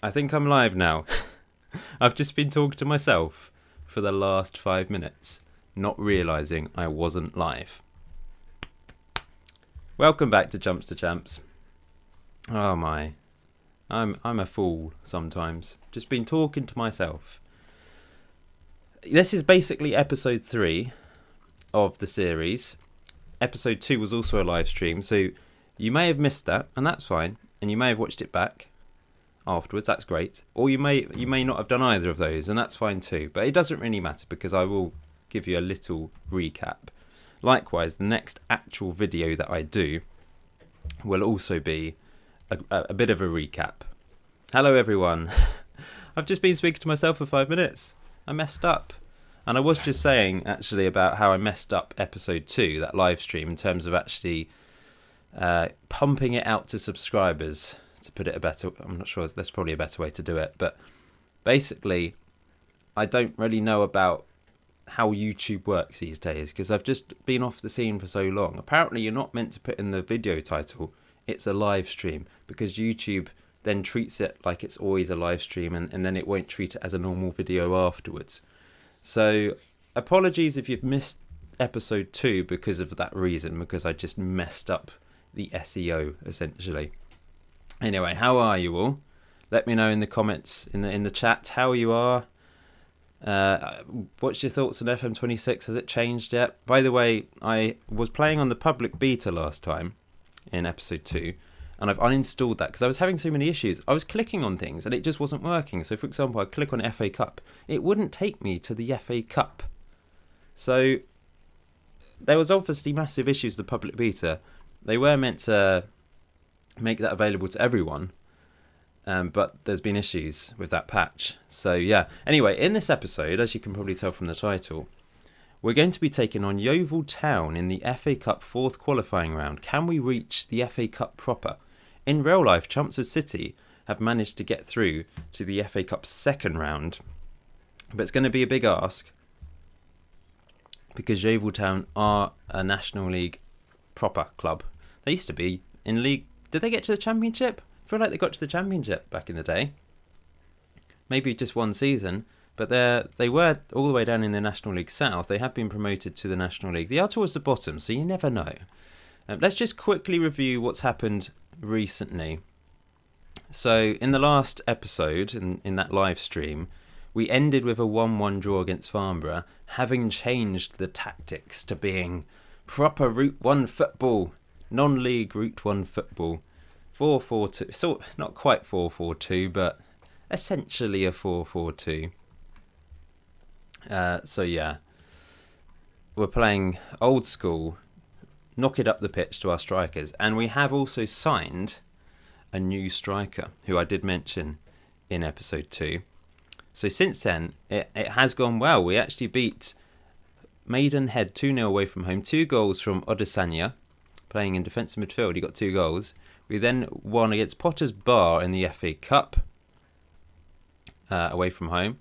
I think I'm live now. I've just been talking to myself for the last 5 minutes, not realising I wasn't live. Welcome back to Chumps To Champs. Oh my, I'm a fool sometimes. Just been talking to myself. This is basically episode 3 of the series. Episode 2 was also a live stream, so you may have missed that, and that's fine. And you may have watched it back afterwards, that's great. Or you may not have done either of those, and that's fine too. But it doesn't really matter because I will give you a little recap. Likewise, the next actual video that I do will also be a bit of a recap. Hello everyone. I've just been speaking to myself for 5 minutes. I messed up. And I was just saying actually about how I messed up episode 2, that live stream, in terms of actually pumping it out to subscribers, to put it I'm not sure, there's probably a better way to do it, but basically I don't really know about how YouTube works these days because I've just been off the scene for so long. Apparently you're not meant to put in the video title it's a live stream because YouTube then treats it like it's always a live stream, and then it won't treat it as a normal video afterwards. So apologies if you've missed episode 2 because of that reason, because I just messed up the SEO essentially. Anyway, how are you all? Let me know in the comments, in the chat, how you are. What's your thoughts on FM26? Has it changed yet? By the way, I was playing on the public beta last time in episode 2, and I've uninstalled that because I was having so many issues. I was clicking on things and it just wasn't working. So for example, I click on FA Cup. It wouldn't take me to the FA Cup. So there was obviously massive issues with the public beta. They were meant to make that available to everyone, but there's been issues with that patch. So yeah, anyway, in this episode, as you can probably tell from the title, we're going to be taking on Yeovil Town in the FA Cup 4th qualifying round. Can we reach the FA Cup proper? In real life, Chelmsford City have managed to get through to the FA Cup 2nd round, but it's going to be a big ask because Yeovil Town are a National League proper club. They used to be in League. Did they get to the Championship? I feel like they got to the Championship back in the day. Maybe just one season, but they were all the way down in the National League South. They have been promoted to the National League. They are towards the bottom, so you never know. Let's just quickly review what's happened recently. So in the last episode, in that live stream, we ended with a 1-1 draw against Farnborough, having changed the tactics to being proper Route 1 football. Non-league Route 1 football, 4-4-2, so not quite 4-4-2, but essentially a 4-4-2. So yeah, we're playing old school, knock it up the pitch to our strikers, and we have also signed a new striker, who I did mention in episode 2. So since then, it has gone well. We actually beat Maidenhead 2-0 away from home, 2 goals from Odesanya, playing in defensive midfield. He got 2 goals. We then won against Potter's Bar in the FA Cup away from home.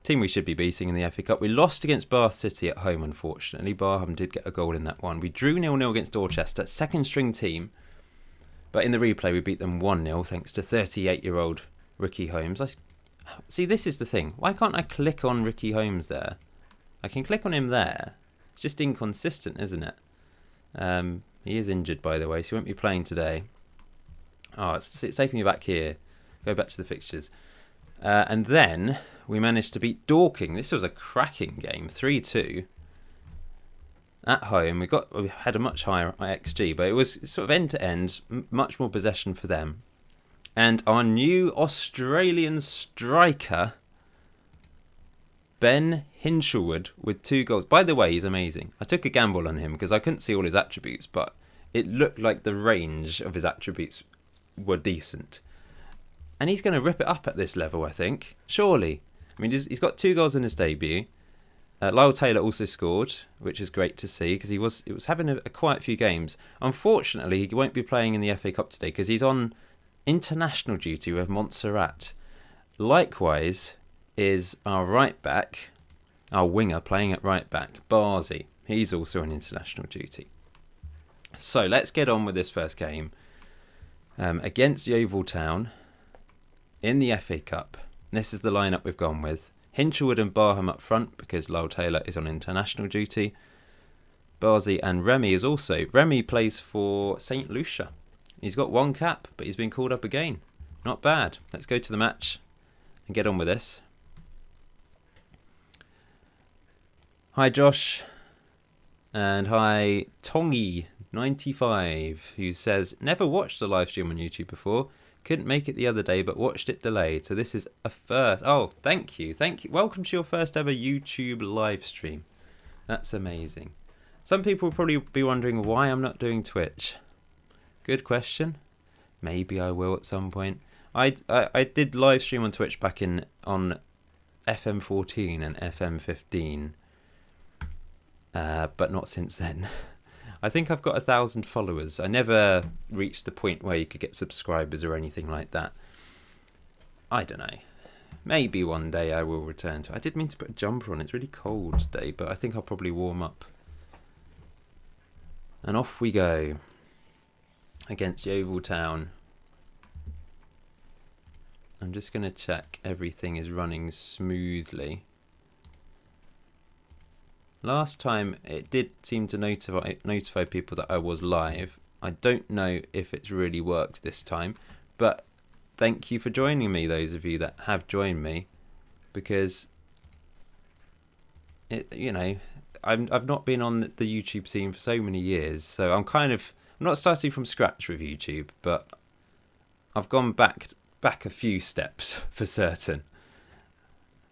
Team we should be beating in the FA Cup. We lost against Bath City at home, unfortunately. Barham did get a goal in that one. We drew 0-0 against Dorchester, second string team. But in the replay, we beat them 1-0 thanks to 38-year-old Ricky Holmes. See, this is the thing. Why can't I click on Ricky Holmes there? I can click on him there. It's just inconsistent, isn't it? He is injured, by the way, so he won't be playing today. Oh, it's taking me back here. Go back to the fixtures. And then we managed to beat Dorking. This was a cracking game, 3-2. At home, we had a much higher XG, but it was sort of end-to-end, much more possession for them. And our new Australian striker, Ben Hinshelwood, with 2 goals. By the way, he's amazing. I took a gamble on him because I couldn't see all his attributes, but it looked like the range of his attributes were decent. And he's going to rip it up at this level, I think. Surely. I mean, he's got 2 goals in his debut. Lyle Taylor also scored, which is great to see because he was having a quite few games. Unfortunately, he won't be playing in the FA Cup today because he's on international duty with Montserrat. Likewise is our right back, our winger playing at right back, Barzy. He's also on international duty. So let's get on with this first game against Yeovil Town in the FA Cup. This is the lineup we've gone with. Hinchelwood and Barham up front because Lyle Taylor is on international duty. Barzi and Remy is also. Remy plays for St. Lucia. He's got 1 cap, but he's been called up again. Not bad. Let's go to the match and get on with this. Hi Josh. And hi Tongy95, who says, never watched a live stream on YouTube before. Couldn't make it the other day, but watched it delayed. So this is a first. Oh, thank you. Thank you. Welcome to your first ever YouTube live stream. That's amazing. Some people will probably be wondering why I'm not doing Twitch. Good question. Maybe I will at some point. I did live stream on Twitch back on FM14 and FM15. But not since then. I think I've got 1,000 followers. I never reached the point where you could get subscribers or anything like that. I don't know. Maybe one day I will return to it. I did mean to put a jumper on. It's really cold today, but I think I'll probably warm up. And off we go. Against Yeovil Town. I'm just going to check everything is running smoothly. Last time it did seem to notify people that I was live. I don't know if it's really worked this time, but thank you for joining me, those of you that have joined me, because I've not been on the YouTube scene for so many years, so I'm not starting from scratch with YouTube, but I've gone back a few steps for certain.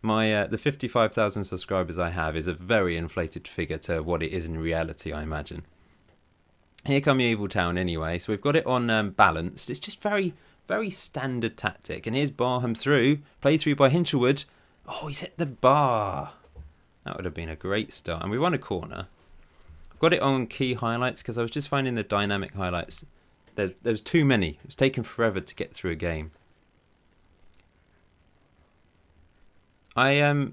The 55,000 subscribers I have is a very inflated figure to what it is in reality, I imagine. Here come Yeovil Town anyway, so we've got it on balanced. It's just very, very standard tactic. And here's Barham through, play through by Hinchelwood. Oh, he's hit the bar. That would have been a great start. And we won a corner. I've got it on key highlights because I was just finding the dynamic highlights. There's too many. It was taking forever to get through a game. I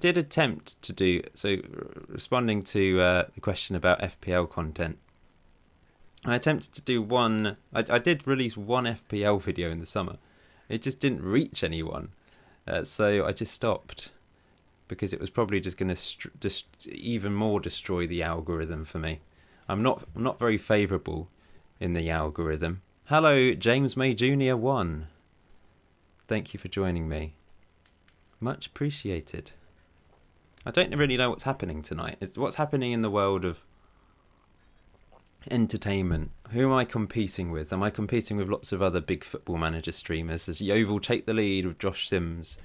did attempt to do, so responding to the question about FPL content, I attempted to do one, I did release one FPL video in the summer. It just didn't reach anyone, so I just stopped, because it was probably just going to even more destroy the algorithm for me. I'm not very favourable in the algorithm. Hello, James May Jr. 1. Thank you for joining me. Much appreciated. I don't really know what's happening tonight. It's what's happening in the world of entertainment. Who am I competing with? Am I competing with lots of other big Football Manager streamers? Does Yeovil take the lead with Josh Sims?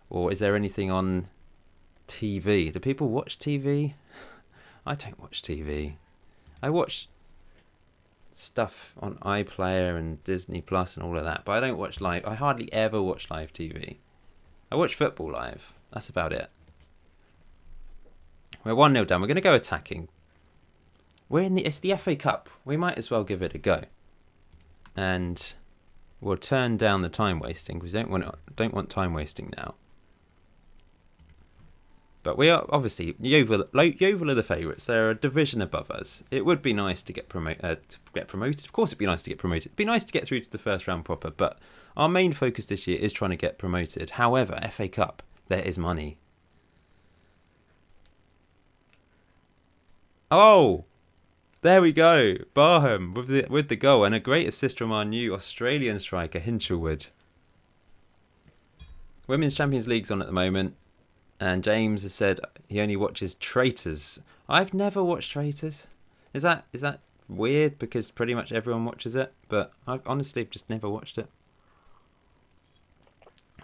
Or is there anything on TV? Do people watch TV? I don't watch TV. I watch stuff on iPlayer and Disney Plus and all of that, but I don't watch live. I hardly ever watch live TV. I watch football live. That's about it. We're 1-0 down. We're going to go attacking. It's the FA Cup. We might as well give it a go. And we'll turn down the time wasting because we don't want time wasting now. But we are obviously Yeovil are the favourites. They're a division above us. It would be nice to get promoted. Of course, it'd be nice to get promoted. It'd be nice to get through to the first round proper. But our main focus this year is trying to get promoted. However, FA Cup, there is money. Oh, there we go. Barham with the goal and a great assist from our new Australian striker Hinchelwood. Women's Champions League's on at the moment. And James has said he only watches Traitors. I've never watched Traitors. Is that weird? Because pretty much everyone watches it. But I've honestly just never watched it.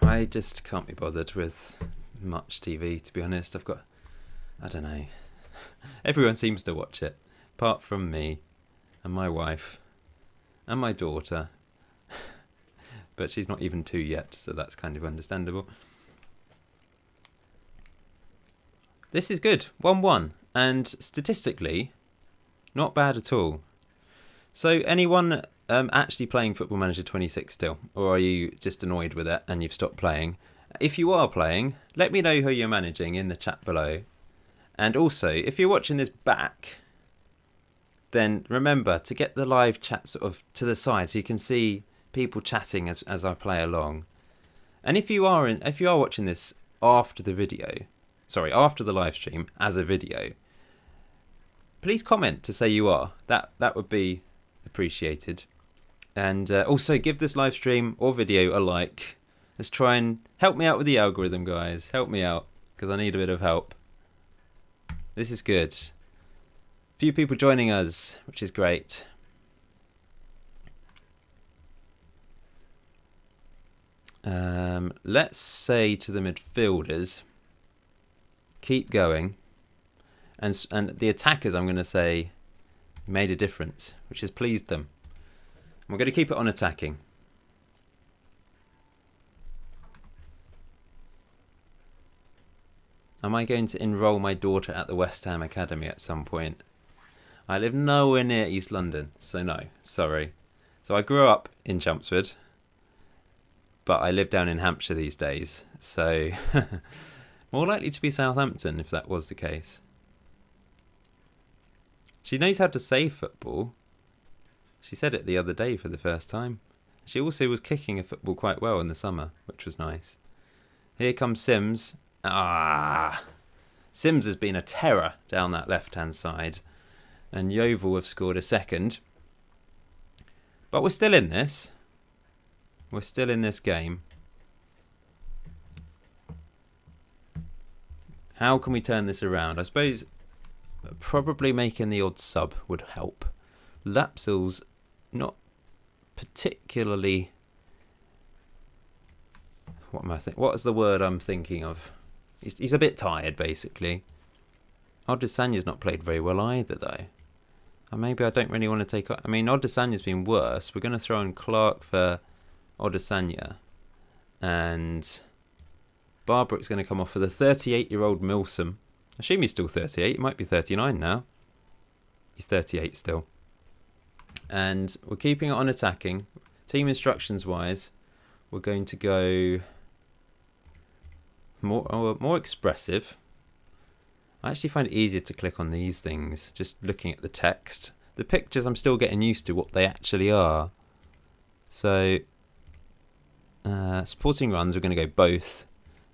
I just can't be bothered with much TV, to be honest. I don't know. Everyone seems to watch it. Apart from me and my wife and my daughter. But she's not even 2 yet, so that's kind of understandable. This is good. 1-1. And statistically, not bad at all. So anyone actually playing Football Manager 26 still? Or are you just annoyed with it and you've stopped playing? If you are playing, let me know who you're managing in the chat below. And also, if you're watching this back, then remember to get the live chat sort of to the side so you can see people chatting as I play along. And if you are watching this after the live stream as a video, please comment to say you are. That would be appreciated. And also give this live stream or video a like. Let's try and help me out with the algorithm, guys. Help me out, because I need a bit of help. This is good. Few people joining us, which is great. Let's say to the midfielders, keep going. And the attackers, I'm going to say, made a difference, which has pleased them. We're going to keep it on attacking. Am I going to enrol my daughter at the West Ham Academy at some point? I live nowhere near East London, so no, sorry. So I grew up in Chelmsford, but I live down in Hampshire these days, so more likely to be Southampton if that was the case. She knows how to say football. She said it the other day for the first time. She also was kicking a football quite well in the summer, which was nice. Here comes Sims. Sims has been a terror down that left-hand side. And Yeovil have scored a second. But we're still in this. We're still in this game. How can we turn this around? I suppose probably making the odd sub would help. Lapsil's not particularly... What is the word I'm thinking of? He's a bit tired, basically. Odesanya's not played very well either, though. And maybe I don't really want to take... I mean, Odesanya's been worse. We're going to throw in Clark for Odesanya. And Barbrook's going to come off for the 38-year-old Milsom. I assume he's still 38. He might be 39 now. He's 38 still. And we're keeping it on attacking. Team instructions-wise, we're going to go more expressive. I actually find it easier to click on these things, just looking at the text. The pictures, I'm still getting used to what they actually are. So, supporting runs, we're going to go both.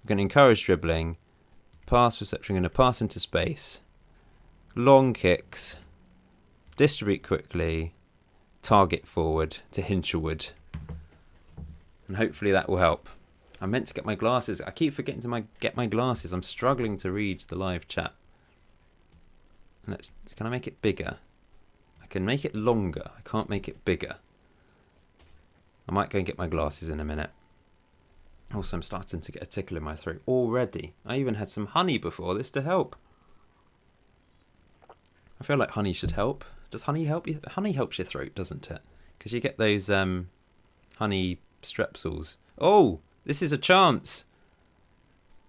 We're going to encourage dribbling. Pass reception, we're going to pass into space. Long kicks. Distribute quickly. Target forward to Hinchelwood. And hopefully that will help. I meant to get my glasses. I keep forgetting to get my glasses. I'm struggling to read the live chat. And can I make it bigger? I can make it longer. I can't make it bigger. I might go and get my glasses in a minute. Also, I'm starting to get a tickle in my throat already. I even had some honey before this to help. I feel like honey should help. Does honey help you? Honey helps your throat, doesn't it? Because you get those honey strepsils. Oh, this is a chance.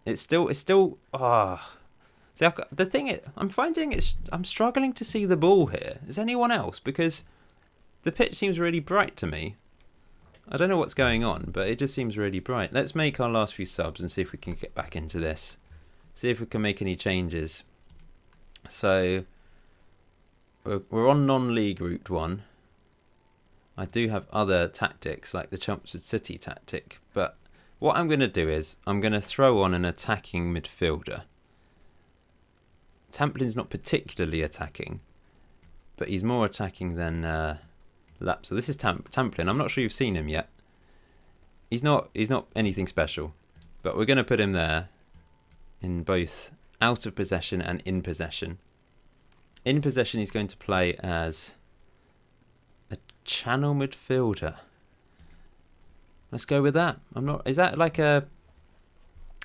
It's still. See, the thing I'm struggling to see the ball here. Is anyone else? Because the pitch seems really bright to me. I don't know what's going on, but it just seems really bright. Let's make our last few subs and see if we can get back into this. See if we can make any changes. So, we're on non-league route 1. I do have other tactics, like the Chelmsford City tactic. But what I'm going to do is, I'm going to throw on an attacking midfielder. Tamplin's not particularly attacking, but he's more attacking than... So this is Tamplin. I'm not sure you've seen him yet. He's not anything special, but we're going to put him there in both out of possession and in possession. In possession, he's going to play as a channel midfielder. Let's go with that. Is that like a...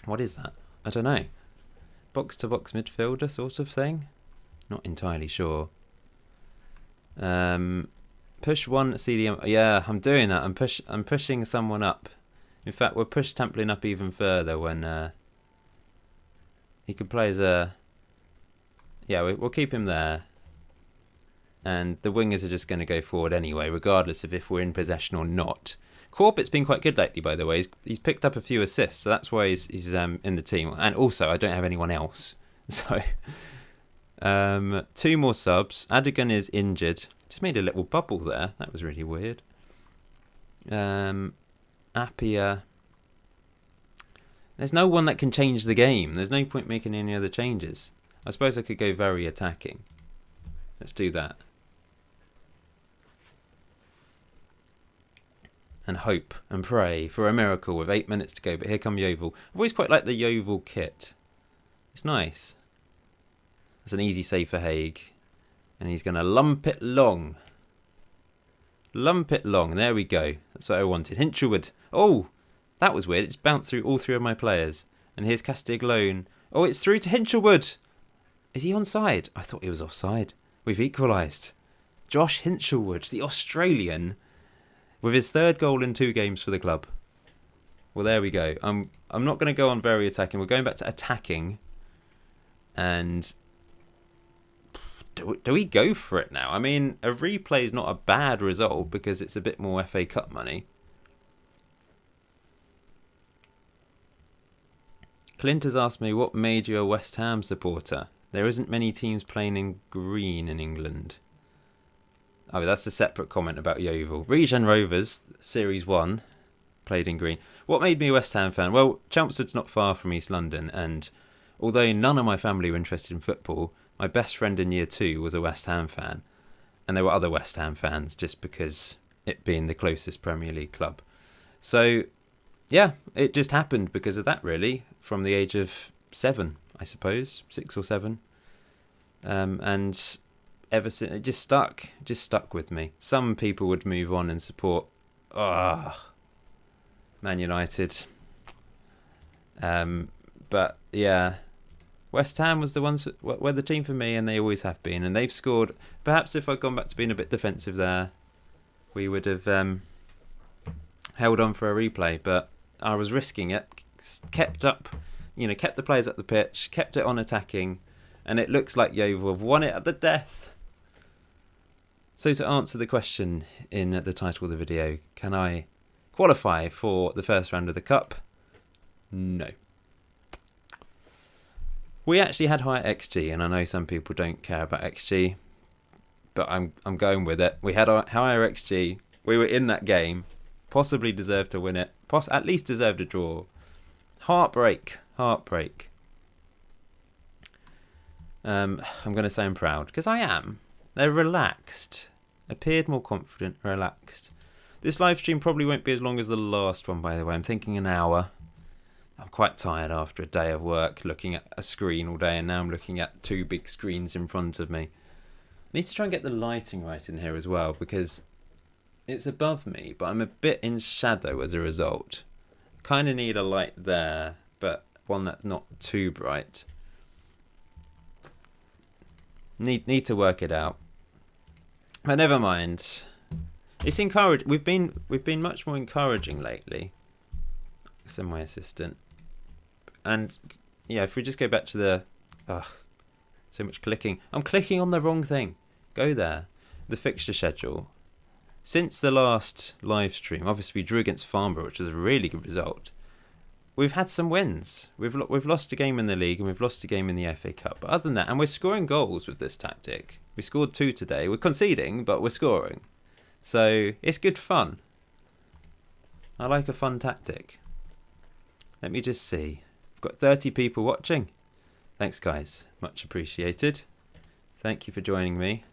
What is that? I don't know. Box-to-box midfielder sort of thing? Not entirely sure. Push one CDM. Yeah, I'm doing that. I'm pushing someone up. In fact, we'll push Tamplin up even further when he can play as a... Yeah, we'll keep him there. And the wingers are just going to go forward anyway, regardless of if we're in possession or not. Corbett's been quite good lately, by the way. He's picked up a few assists, so that's why he's in the team. And also, I don't have anyone else. So, 2 more subs. Adigan is injured. Just made a little bubble there. That was really weird. Appia. There's no one that can change the game. There's no point making any other changes. I suppose I could go very attacking. Let's do that. And hope and pray for a miracle with 8 minutes to go. But here come Yeovil. I've always quite liked the Yeovil kit. It's nice. That's an easy save for Haig. And he's going to lump it long. Lump it long. There we go. That's what I wanted. Hinchelwood. Oh, that was weird. It's bounced through all three of my players. And here's Castiglione. Oh, it's through to Hinchelwood. Is he onside? I thought he was offside. We've equalised. Josh Hinchelwood, the Australian, with his third goal in 2 games for the club. Well, there we go. I'm not going to go on very attacking. We're going back to attacking. And do we go for it now? I mean, a replay is not a bad result because it's a bit more FA Cup money. Clint has asked me, what made you a West Ham supporter? There isn't many teams playing in green in England. Oh, that's a separate comment about Yeovil. Regen Rovers, Series 1, played in green. What made me a West Ham fan? Well, Chelmsford's not far from East London, and although none of my family were interested in football, my best friend in year 2 was a West Ham fan. And there were other West Ham fans, just because it being the closest Premier League club. So, yeah, it just happened because of that, really, from the age of 7, I suppose, 6 or 7. And ever since, it just stuck with me. Some people would move on and support Man United. But yeah, West Ham was the ones were the team for me, and they always have been. And they've scored. Perhaps if I'd gone back to being a bit defensive there, we would have held on for a replay. But I was risking it, kept the players up the pitch, kept it on attacking, and it looks like Yeovil have won it at the death. So to answer the question in the title of the video, can I qualify for the first round of the Cup? No. We actually had higher XG, and I know some people don't care about XG, but I'm going with it. We had a higher XG. We were in that game. Possibly deserved to win it. At least deserved a draw. Heartbreak. I'm going to say I'm proud, because I am. They're relaxed. Appeared more confident, relaxed. This live stream probably won't be as long as the last one, by the way. I'm thinking an hour. I'm quite tired after a day of work, looking at a screen all day, and now I'm looking at 2 big screens in front of me. I need to try and get the lighting right in here as well, because it's above me, but I'm a bit in shadow as a result. Kind of need a light there, but one that's not too bright. Need to work it out. But never mind. It's encouraged. We've been much more encouraging lately. So my assistant. And yeah, if we just go back to the so much clicking. I'm clicking on the wrong thing. Go there. The fixture schedule. Since the last live stream, obviously we drew against Farnborough, which was a really good result. We've had some wins. We've lost a game in the league, and we've lost a game in the FA Cup. But other than that, and we're scoring goals with this tactic. We scored 2 today. We're conceding, but we're scoring. So it's good fun. I like a fun tactic. Let me just see. I've got 30 people watching. Thanks, guys. Much appreciated. Thank you for joining me.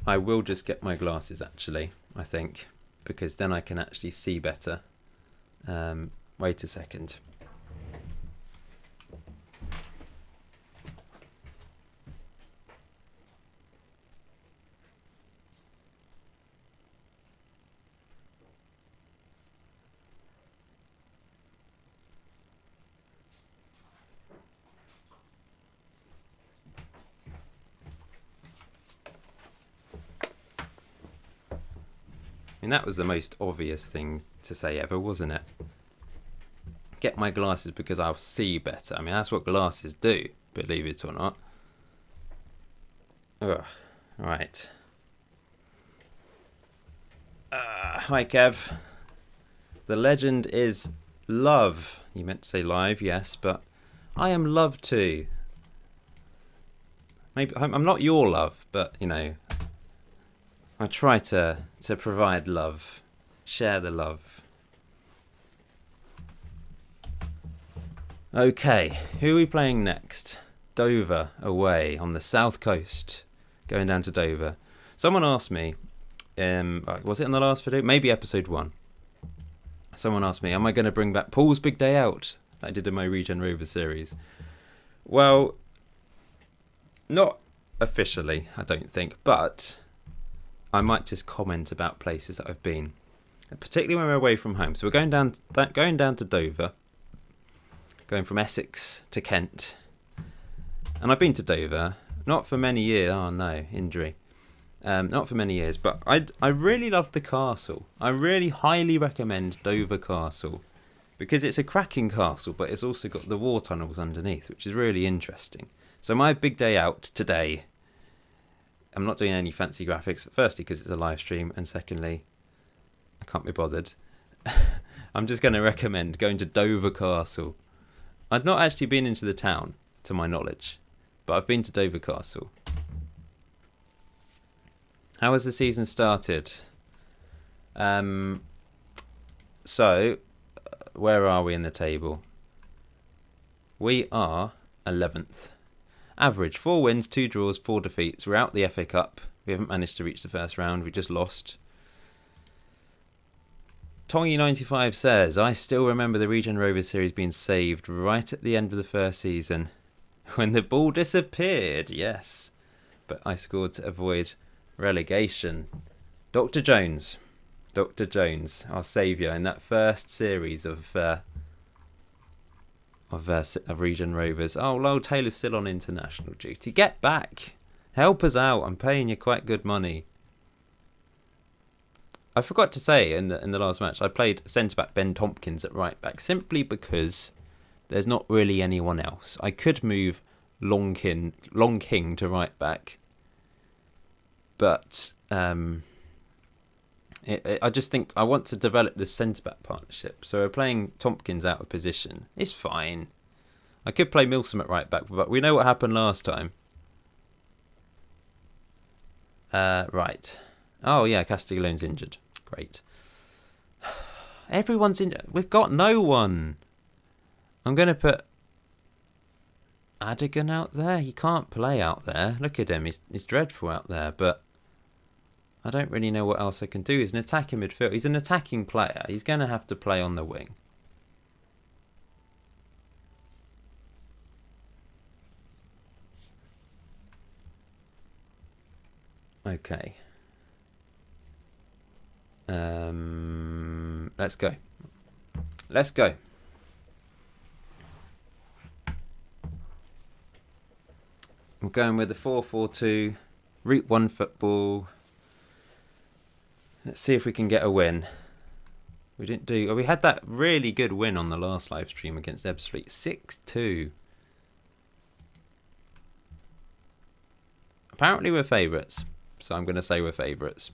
I will just get my glasses, actually, I think, because then I can actually see better. Wait a second. I mean, that was the most obvious thing to say ever, wasn't it? Get my glasses because I'll see better. I mean, that's what glasses do, believe it or not. Ugh. Right. Hi, Kev. The legend is love. You meant to say live, yes, but I am love too. Maybe I'm not your love, but I try to provide love, share the love. Okay, who are we playing next? Dover away on the south coast, going down to Dover. Someone asked me, was it in the last video? Maybe episode 1. Someone asked me, am I going to bring back Paul's Big Day Out that I did in my Regen Rover series? Well, not officially, I don't think, but I might just comment about places that I've been, particularly when we're away from home. So we're going down to Dover, going from Essex to Kent, and I've been to Dover, not for many years. Oh no, injury. Not for many years, but I really love the castle. I really highly recommend Dover Castle because it's a cracking castle, but it's also got the war tunnels underneath, which is really interesting. So my big day out today, I'm not doing any fancy graphics, firstly because it's a live stream, and secondly, I can't be bothered. I'm just going to recommend going to Dover Castle. I've not actually been into the town, to my knowledge, but I've been to Dover Castle. How has the season started? So, where are we in the table? We are 11th. Average, 4 wins, 2 draws, 4 defeats. We're out the FA Cup. We haven't managed to reach the first round. We just lost. Tongy95 says, I still remember the Regen Rovers series being saved right at the end of the first season when the ball disappeared. Yes, but I scored to avoid relegation. Dr. Jones, our saviour in that first series of Regen Rovers. Oh, Lowell Taylor's still on international duty. Get back, help us out. I'm paying you quite good money. I forgot to say in the last match, I played centre back Ben Tompkins at right back simply because there's not really anyone else. I could move Long King to right back, but I just think I want to develop this centre-back partnership. So we're playing Tompkins out of position. It's fine. I could play Milsom at right back, but we know what happened last time. Right. Oh, yeah, Castiglione's injured. Great. Everyone's injured. We've got no one. I'm going to put Adigan out there. He can't play out there. Look at him. He's dreadful out there, but I don't really know what else I can do. He's an attacking midfield. He's an attacking player. He's going to have to play on the wing. Okay. Let's go. Let's go. I'm going with the 4-4-2, Route 1 football. Let's see if we can get a win. We didn't do... Oh, we had that really good win on the last live stream against Ebbsfleet. 6-2. Apparently we're favourites, so I'm going to say we're favourites.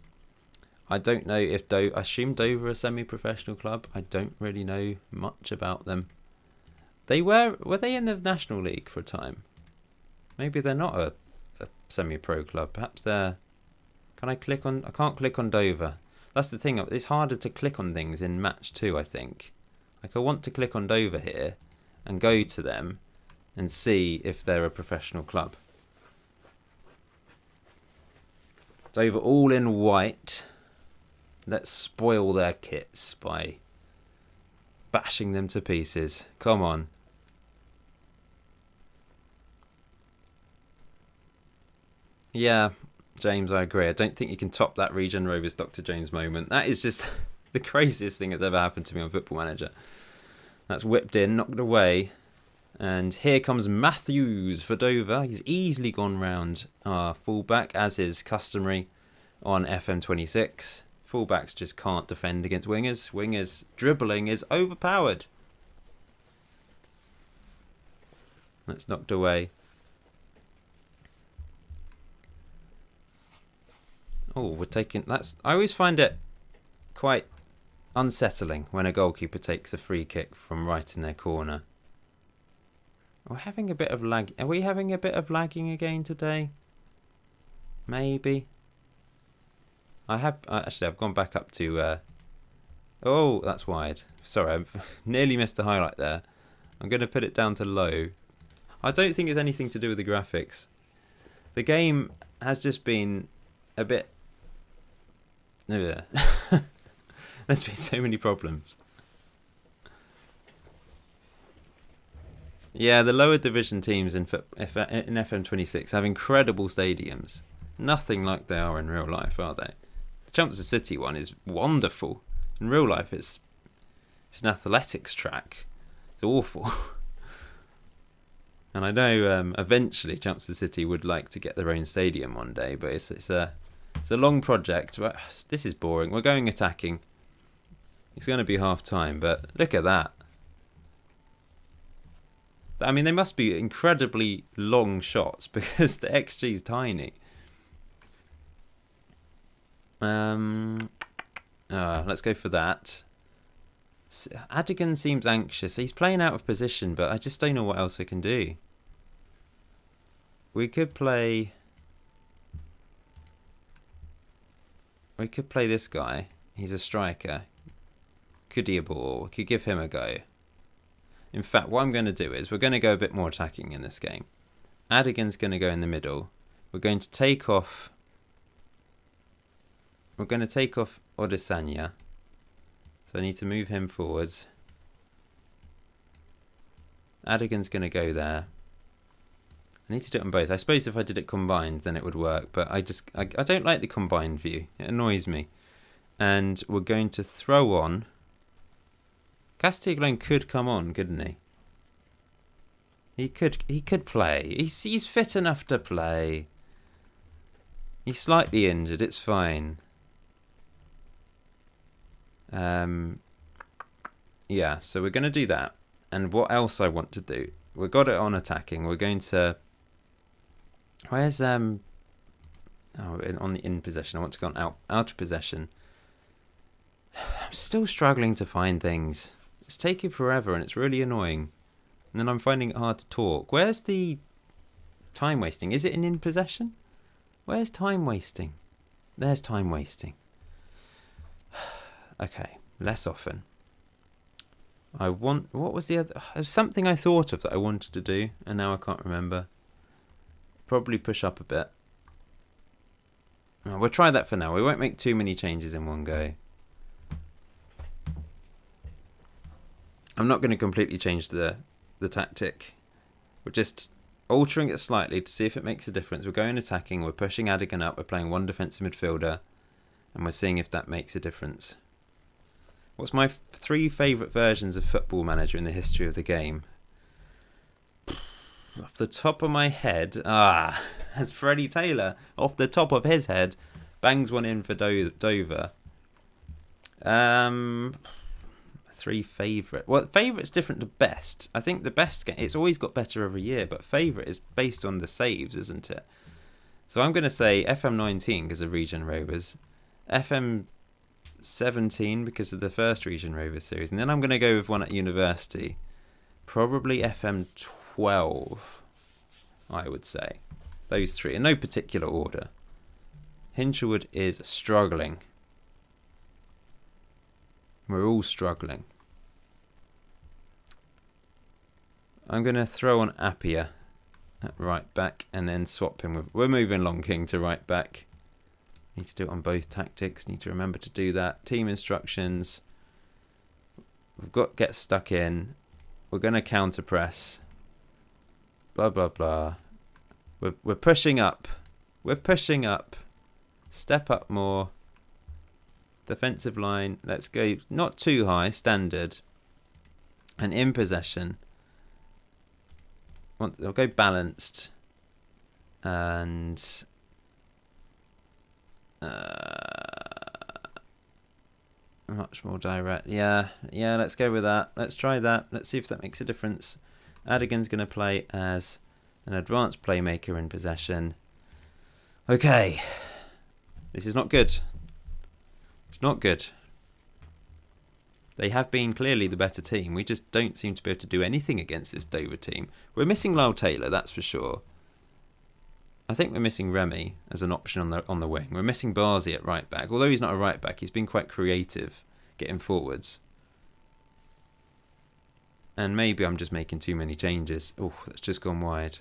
I don't know if I assume Dover are a semi-professional club. I don't really know much about them. Were they in the National League for a time? Maybe they're not a semi-pro club. Perhaps they're... Can I click on... I can't click on Dover. That's the thing. It's harder to click on things in match 2, I think. Like, I want to click on Dover here and go to them and see if they're a professional club. Dover all in white. Let's spoil their kits by bashing them to pieces. Come on. Yeah, James, I agree. I don't think you can top that Regen Rovers Dr. Jones moment. That is just the craziest thing that's ever happened to me on Football Manager. That's whipped in, knocked away. And here comes Matthews for Dover. He's easily gone round our fullback, as is customary on FM26. Fullbacks just can't defend against wingers. Wingers' dribbling is overpowered. That's knocked away. Oh, we're taking... That's... I always find it quite unsettling when a goalkeeper takes a free kick from right in their corner. We're having a bit of lag. Are we having a bit of lagging again today? Maybe. Actually, I've gone back up to... oh, that's wide. Sorry, I've nearly missed the highlight there. I'm going to put it down to low. I don't think it's anything to do with the graphics. The game has just been a bit... There's been so many problems. Yeah, the lower division teams in FM26 have incredible stadiums. Nothing like they are in real life, are they? The Chelmsford City one is wonderful. In real life, it's an athletics track. It's awful. And I know eventually Chumps To City would like to get their own stadium one day, but it's a long project. But this is boring. We're going attacking. It's going to be half time, but look at that. I mean, they must be incredibly long shots because the XG is tiny. Let's go for that. Adigan seems anxious. He's playing out of position, but I just don't know what else I can do. We could play this guy. He's a striker. Kudiabor. We could give him a go. In fact, what I'm going to do is we're going to go a bit more attacking in this game. Adigan's going to go in the middle. We're going to take off... We're going to take off Odesanya. So I need to move him forwards. Adigan's going to go there. I need to do it on both. I suppose if I did it combined, then it would work. But I don't like the combined view. It annoys me. And we're going to throw on... Castiglione could come on, couldn't he? He could play. He's fit enough to play. He's slightly injured. It's fine. Yeah, so we're going to do that. And what else I want to do? We've got it on attacking. We're going to... Where's... on the in possession. I want to go on out of possession. I'm still struggling to find things. It's taking forever and it's really annoying. And then I'm finding it hard to talk. Where's the time wasting? Is it in possession? Where's time wasting? There's time wasting. Okay, less often. What was the other... There's something I thought of that I wanted to do, and now I can't remember. Probably push up a bit. Oh, we'll try that for now. We won't make too many changes in one go. I'm not going to completely change the tactic. We're just altering it slightly to see if it makes a difference. We're going attacking. We're pushing Adigan up. We're playing one defensive midfielder. And we're seeing if that makes a difference. What's my 3 favourite versions of Football Manager in the history of the game? Off the top of my head... as Freddie Taylor, off the top of his head, bangs one in for Dover. 3 favourite. Well, favourite's different to best. I think the best game, it's always got better every year, but favourite is based on the saves, isn't it? So I'm going to say FM19 because of Region Rovers, FM17 because of the first Region Rovers series, and then I'm going to go with one at university, probably FM12, I would say. Those 3, in no particular order. Hinchelwood is struggling. We're all struggling. I'm going to throw on Appiah at right back and then swap him with... We're moving Long King to right back. Need to do it on both tactics. Need to remember to do that. Team instructions. We've got get stuck in. We're going to counter press. Blah, blah, blah. We're pushing up. We're pushing up. Step up more. Defensive line, let's go not too high, standard. And in possession, I'll go balanced. And much more direct. Yeah, let's go with that. Let's try that. Let's see if that makes a difference. Adigan's going to play as an advanced playmaker in possession. Okay. This is not good. Not good. They have been clearly the better team. We just don't seem to be able to do anything against this Dover team. We're missing Lyle Taylor, that's for sure. I think we're missing Remy as an option on the wing. We're missing Barzi at right back. Although he's not a right back, he's been quite creative getting forwards. And maybe I'm just making too many changes. Oh, that's just gone wide.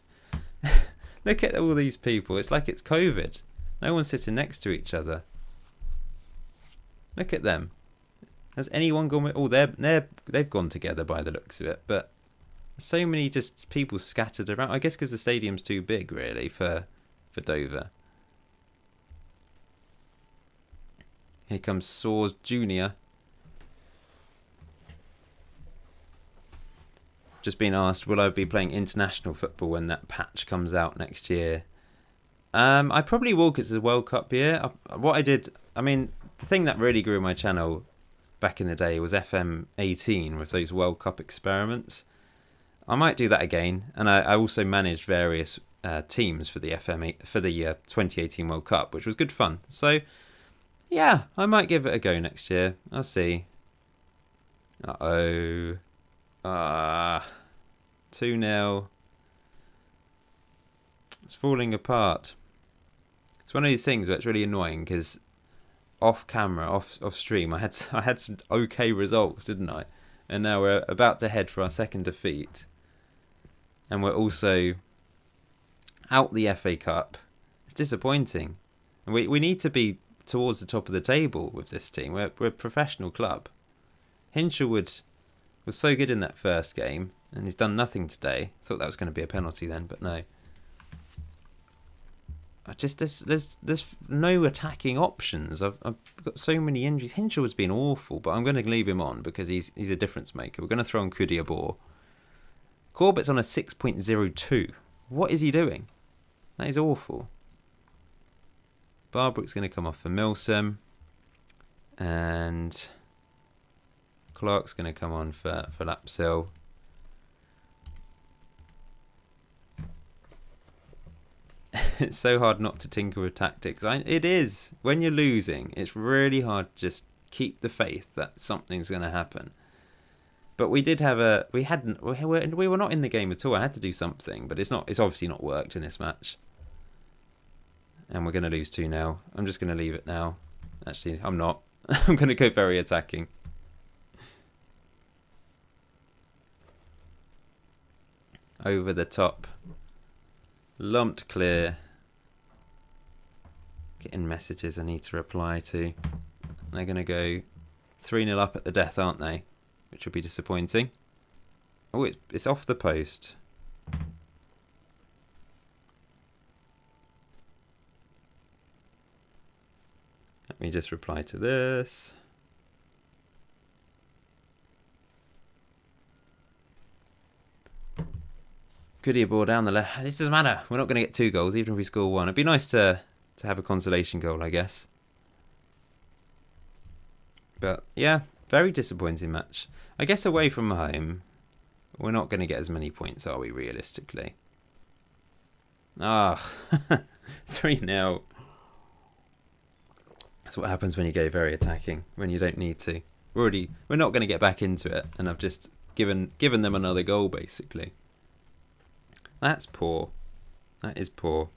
Look at all these people. It's like it's COVID. No one's sitting next to each other. Look at them. Has anyone gone with... Oh, they've gone together by the looks of it. But so many just people scattered around. I guess because the stadium's too big, really, for Dover. Here comes Soares Jr. Just been asked, will I be playing international football when that patch comes out next year? I probably will, because it's a World Cup year. The thing that really grew my channel back in the day was FM18 with those World Cup experiments. I might do that again, and I also managed various teams for the 2018 World Cup, which was good fun. So, yeah, I might give it a go next year. I'll see. 2-0. It's falling apart. It's one of these things where it's really annoying because off camera, off stream, I had some okay results, didn't I? And now we're about to head for our second defeat, and we're also out the FA Cup. It's disappointing, and we need to be towards the top of the table with this team. We're a professional club. Hinshelwood was so good in that first game, and he's done nothing today. Thought that was going to be a penalty then, but no. There's no attacking options. I've got so many injuries. Hinshelwood's been awful, but I'm going to leave him on because he's a difference maker. We're going to throw on Kudiabor. Corbett's on a 6.02. What is he doing? That is awful. Barbrook's going to come off for Milsom, and Clark's going to come on for Lapsil. It's so hard not to tinker with tactics. It is. When you're losing, it's really hard to just keep the faith that something's going to happen. But we did have we were not in the game at all. I had to do something, but it's obviously not worked in this match. And we're going to lose 2-0. I'm just going to leave it now. Actually, I'm not. I'm going to go very attacking. Over the top. Lumped clear. Getting messages I need to reply to. They're going to go 3-0 up at the death, aren't they? Which will be disappointing. Oh, it's off the post. Let me just reply to this. Kudiabor down the left. This doesn't matter. We're not going to get 2 goals, even if we score 1. It'd be nice to have a consolation goal, I guess. But, yeah, very disappointing match. I guess away from home, we're not going to get as many points, are we, realistically? 3-0. That's what happens when you go very attacking, when you don't need to. We're not going to get back into it, and I've just given them another goal, basically. That's poor. That is poor.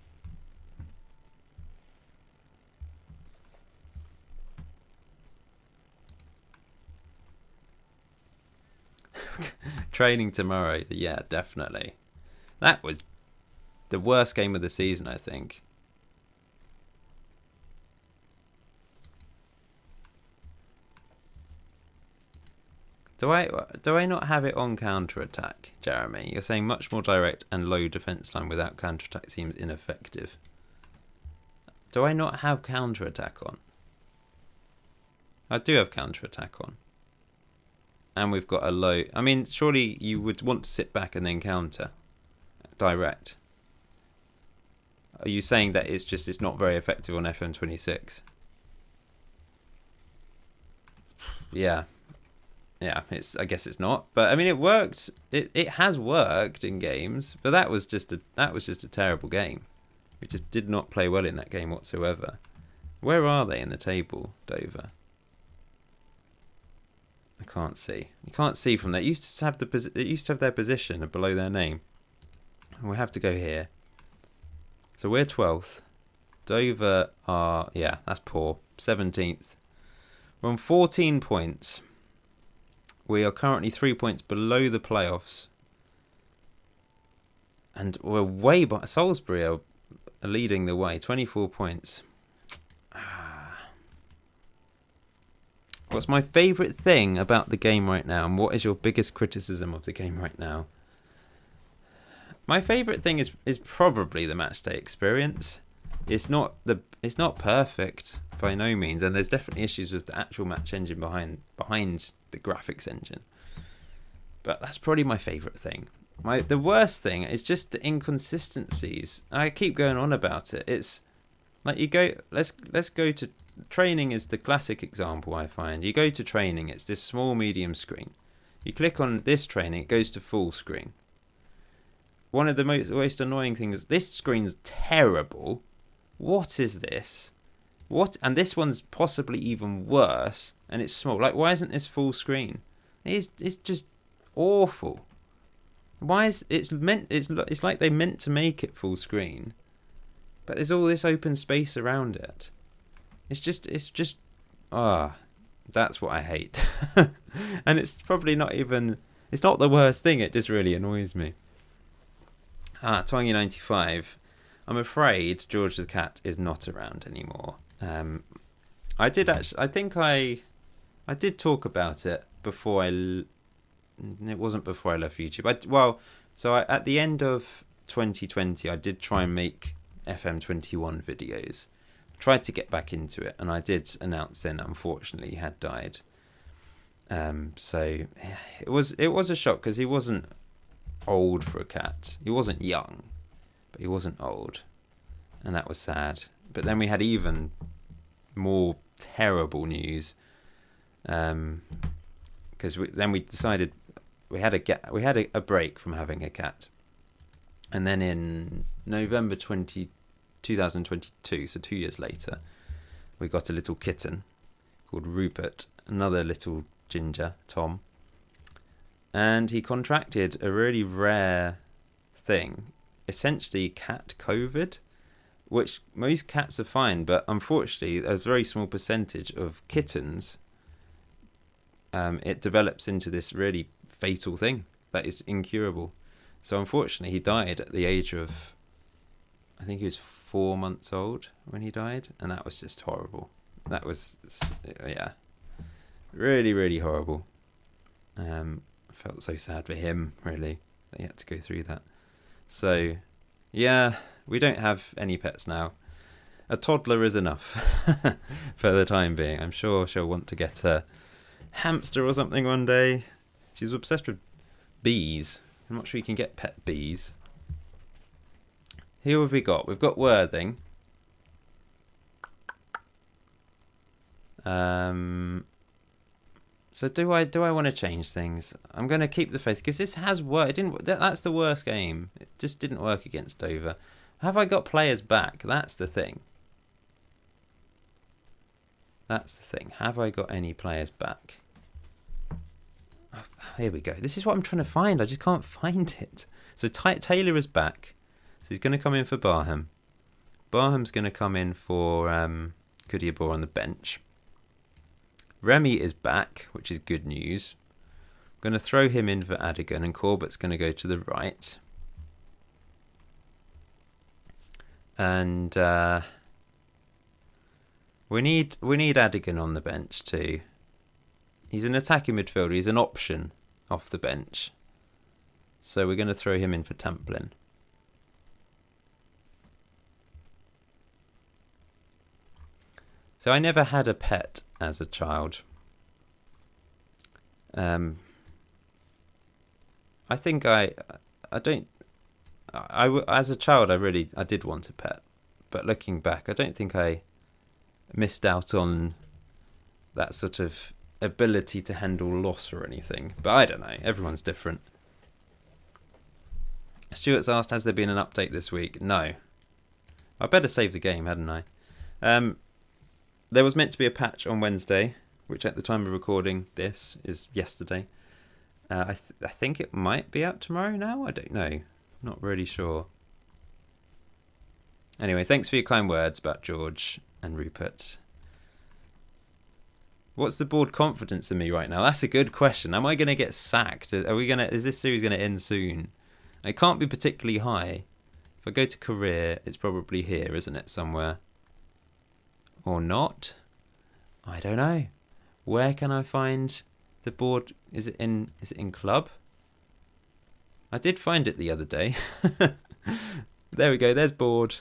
Training tomorrow. Yeah, definitely. That was the worst game of the season, I think. Do I not have it on counter-attack, Jeremy? You're saying much more direct and low defence line without counter-attack seems ineffective. Do I not have counter-attack on? I do have counter-attack on. And we've got a low... I mean, surely you would want to sit back and then counter. Direct. Are you saying that it's not very effective on FM26? Yeah. Yeah, I guess it's not. But I mean, it worked. It has worked in games, but that was just a terrible game. We just did not play well in that game whatsoever. Where are they in the table, Dover? I can't see. You can't see from there. It used to have their position below their name. We have to go here. So we're 12th. Dover are, yeah, that's poor. 17th. We're on 14 points. We are currently 3 points below the playoffs. And we're way behind. Salisbury are leading the way. 24 points. What's my favourite thing about the game right now? And what is your biggest criticism of the game right now? My favourite thing is probably the matchday experience. It's not perfect by no means, and there's definitely issues with the actual match engine behind the graphics engine. But that's probably my favourite thing. The worst thing is just the inconsistencies. I keep going on about it. It's like let's go to training is the classic example I find. You go to training, it's this small medium screen. You click on this training, it goes to full screen. One of the most annoying things, this screen's terrible. What is this? What? And this one's possibly even worse, and it's small. Like, why isn't this full screen? It's just awful. Why is it's like they meant to make it full screen, but there's all this open space around it. It's just that's what I hate. And it's probably not even, it's not the worst thing, it just really annoys me. Twangy 95. I'm afraid George the Cat is not around anymore. I did talk about it before it wasn't before I left YouTube. At the end of 2020, I did try and make FM21 videos. Tried to get back into it, and I did announce then, unfortunately, he had died. So it was a shock, because he wasn't old for a cat. He wasn't young, but he wasn't old, and that was sad. But then we had even more terrible news, because we decided we had a break from having a cat, and then in November 2022, so 2 years later, we got a little kitten called Rupert, another little ginger, Tom, and he contracted a really rare thing, essentially cat COVID, which most cats are fine, but unfortunately a very small percentage of kittens, it develops into this really fatal thing that is incurable. So unfortunately he died at the age of, I think he was 4 months old when he died, and that was just horrible. That was, yeah, really, really horrible. I felt so sad for him, really, that he had to go through that. So, yeah, we don't have any pets now. A toddler is enough for the time being. I'm sure she'll want to get a hamster or something one day. She's obsessed with bees. I'm not sure you can get pet bees. Who have we got? We've got Worthing. So do I want to change things? I'm going to keep the faith, because this has worked. That's the worst game. It just didn't work against Dover. Have I got players back? That's the thing. Have I got any players back? Oh, here we go. This is what I'm trying to find. I just can't find it. So Taylor is back. So he's going to come in for Barham. Barham's going to come in for Kudiabor on the bench. Remy is back, which is good news. I'm going to throw him in for Adigan, and Corbett's going to go to the right. And we need Adigan on the bench too. He's an attacking midfielder. He's an option off the bench. So we're going to throw him in for Tamplin. So I never had a pet as a child. I think as a child I did want a pet, but looking back, I don't think I missed out on that sort of ability to handle loss or anything. But I don't know. Everyone's different. Stuart's asked, has there been an update this week? No. I better save the game, hadn't I? There was meant to be a patch on Wednesday, which at the time of recording this is yesterday. I think it might be out tomorrow now. I don't know. Not really sure. Anyway, thanks for your kind words about George and Rupert. What's the board confidence in me right now? That's a good question. Am I going to get sacked? Is this series going to end soon? It can't be particularly high. If I go to career, it's probably here, isn't it, somewhere? Or not? I don't know. Where can I find the board? Is it in club? I did find it the other day. There we go, there's board.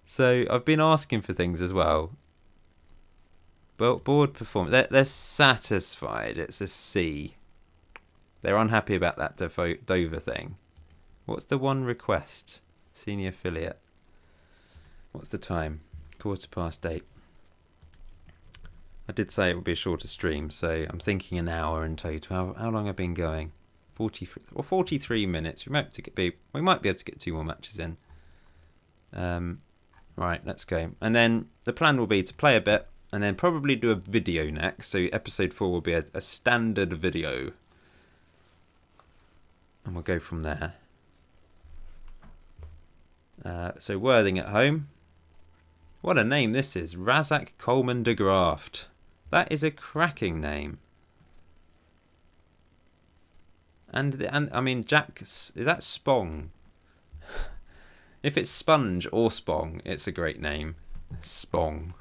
So I've been asking for things as well. But board performance, they're satisfied. It's a C. They're unhappy about that Dover thing. What's the one request? Senior affiliate. What's the time? 8:15. I did say it would be a shorter stream, so I'm thinking an hour in total. How long have I been going? 43 minutes. We might be able to get 2 more matches in. Right, let's go. And then the plan will be to play a bit, and then probably do a video next. So episode 4 will be a standard video, and we'll go from there. So Worthing at home. What a name this is. Razak Coleman de Graft. That is a cracking name. And I mean, is that Spong? If it's Sponge or Spong, it's a great name. Spong.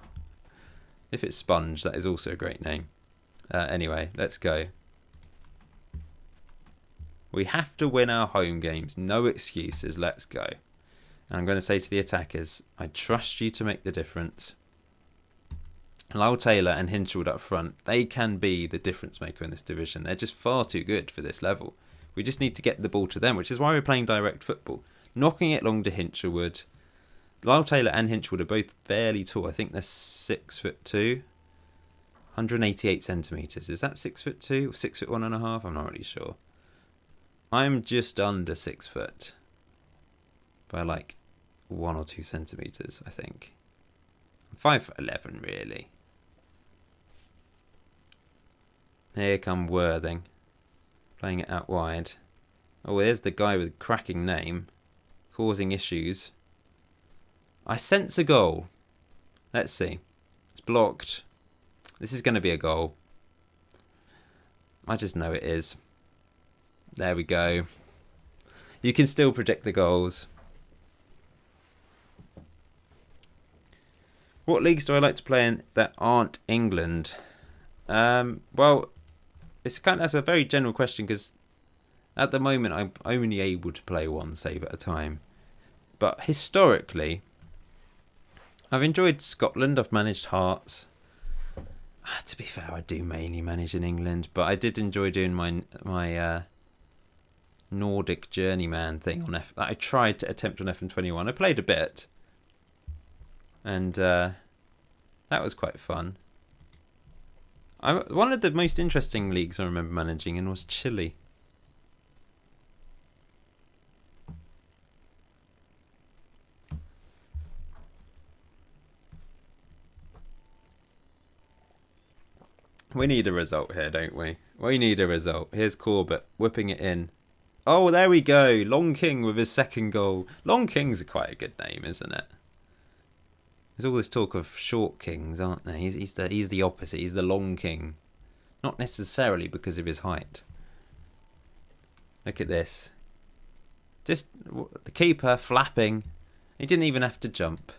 If it's Sponge, that is also a great name. Anyway, let's go. We have to win our home games. No excuses. Let's go. And I'm going to say to the attackers, I trust you to make the difference. Lyle Taylor and Hinchwood up front, they can be the difference maker in this division. They're just far too good for this level. We just need to get the ball to them, which is why we're playing direct football. Knocking it long to Hinchwood. Lyle Taylor and Hinchwood are both fairly tall. I think they're 6'2", 188 centimetres. Is that 6'2" or 6'1.5"? I'm not really sure. I'm just under 6 foot by like 1 or 2 centimetres, I think. I'm 5'11", really. Here come Worthing, playing it out wide. Oh, there's the guy with a cracking name, causing issues. I sense a goal. Let's see. It's blocked. This is going to be a goal. I just know it is. There we go. You can still predict the goals. What leagues do I like to play in that aren't England? Well, that's a very general question, because at the moment I'm only able to play one save at a time. But historically, I've enjoyed Scotland. I've managed Hearts. To be fair, I do mainly manage in England, but I did enjoy doing my Nordic journeyman thing on I tried to attempt on FM21. I played a bit, and that was quite fun. One of the most interesting leagues I remember managing in was Chile. We need a result here, don't we? We need a result. Here's Corbett whipping it in. Oh, there we go. Long King with his second goal. Long King's quite a good name, isn't it? There's all this talk of short kings, aren't there? He's the opposite. He's the long king. Not necessarily because of his height. Look at this. Just the keeper flapping. He didn't even have to jump.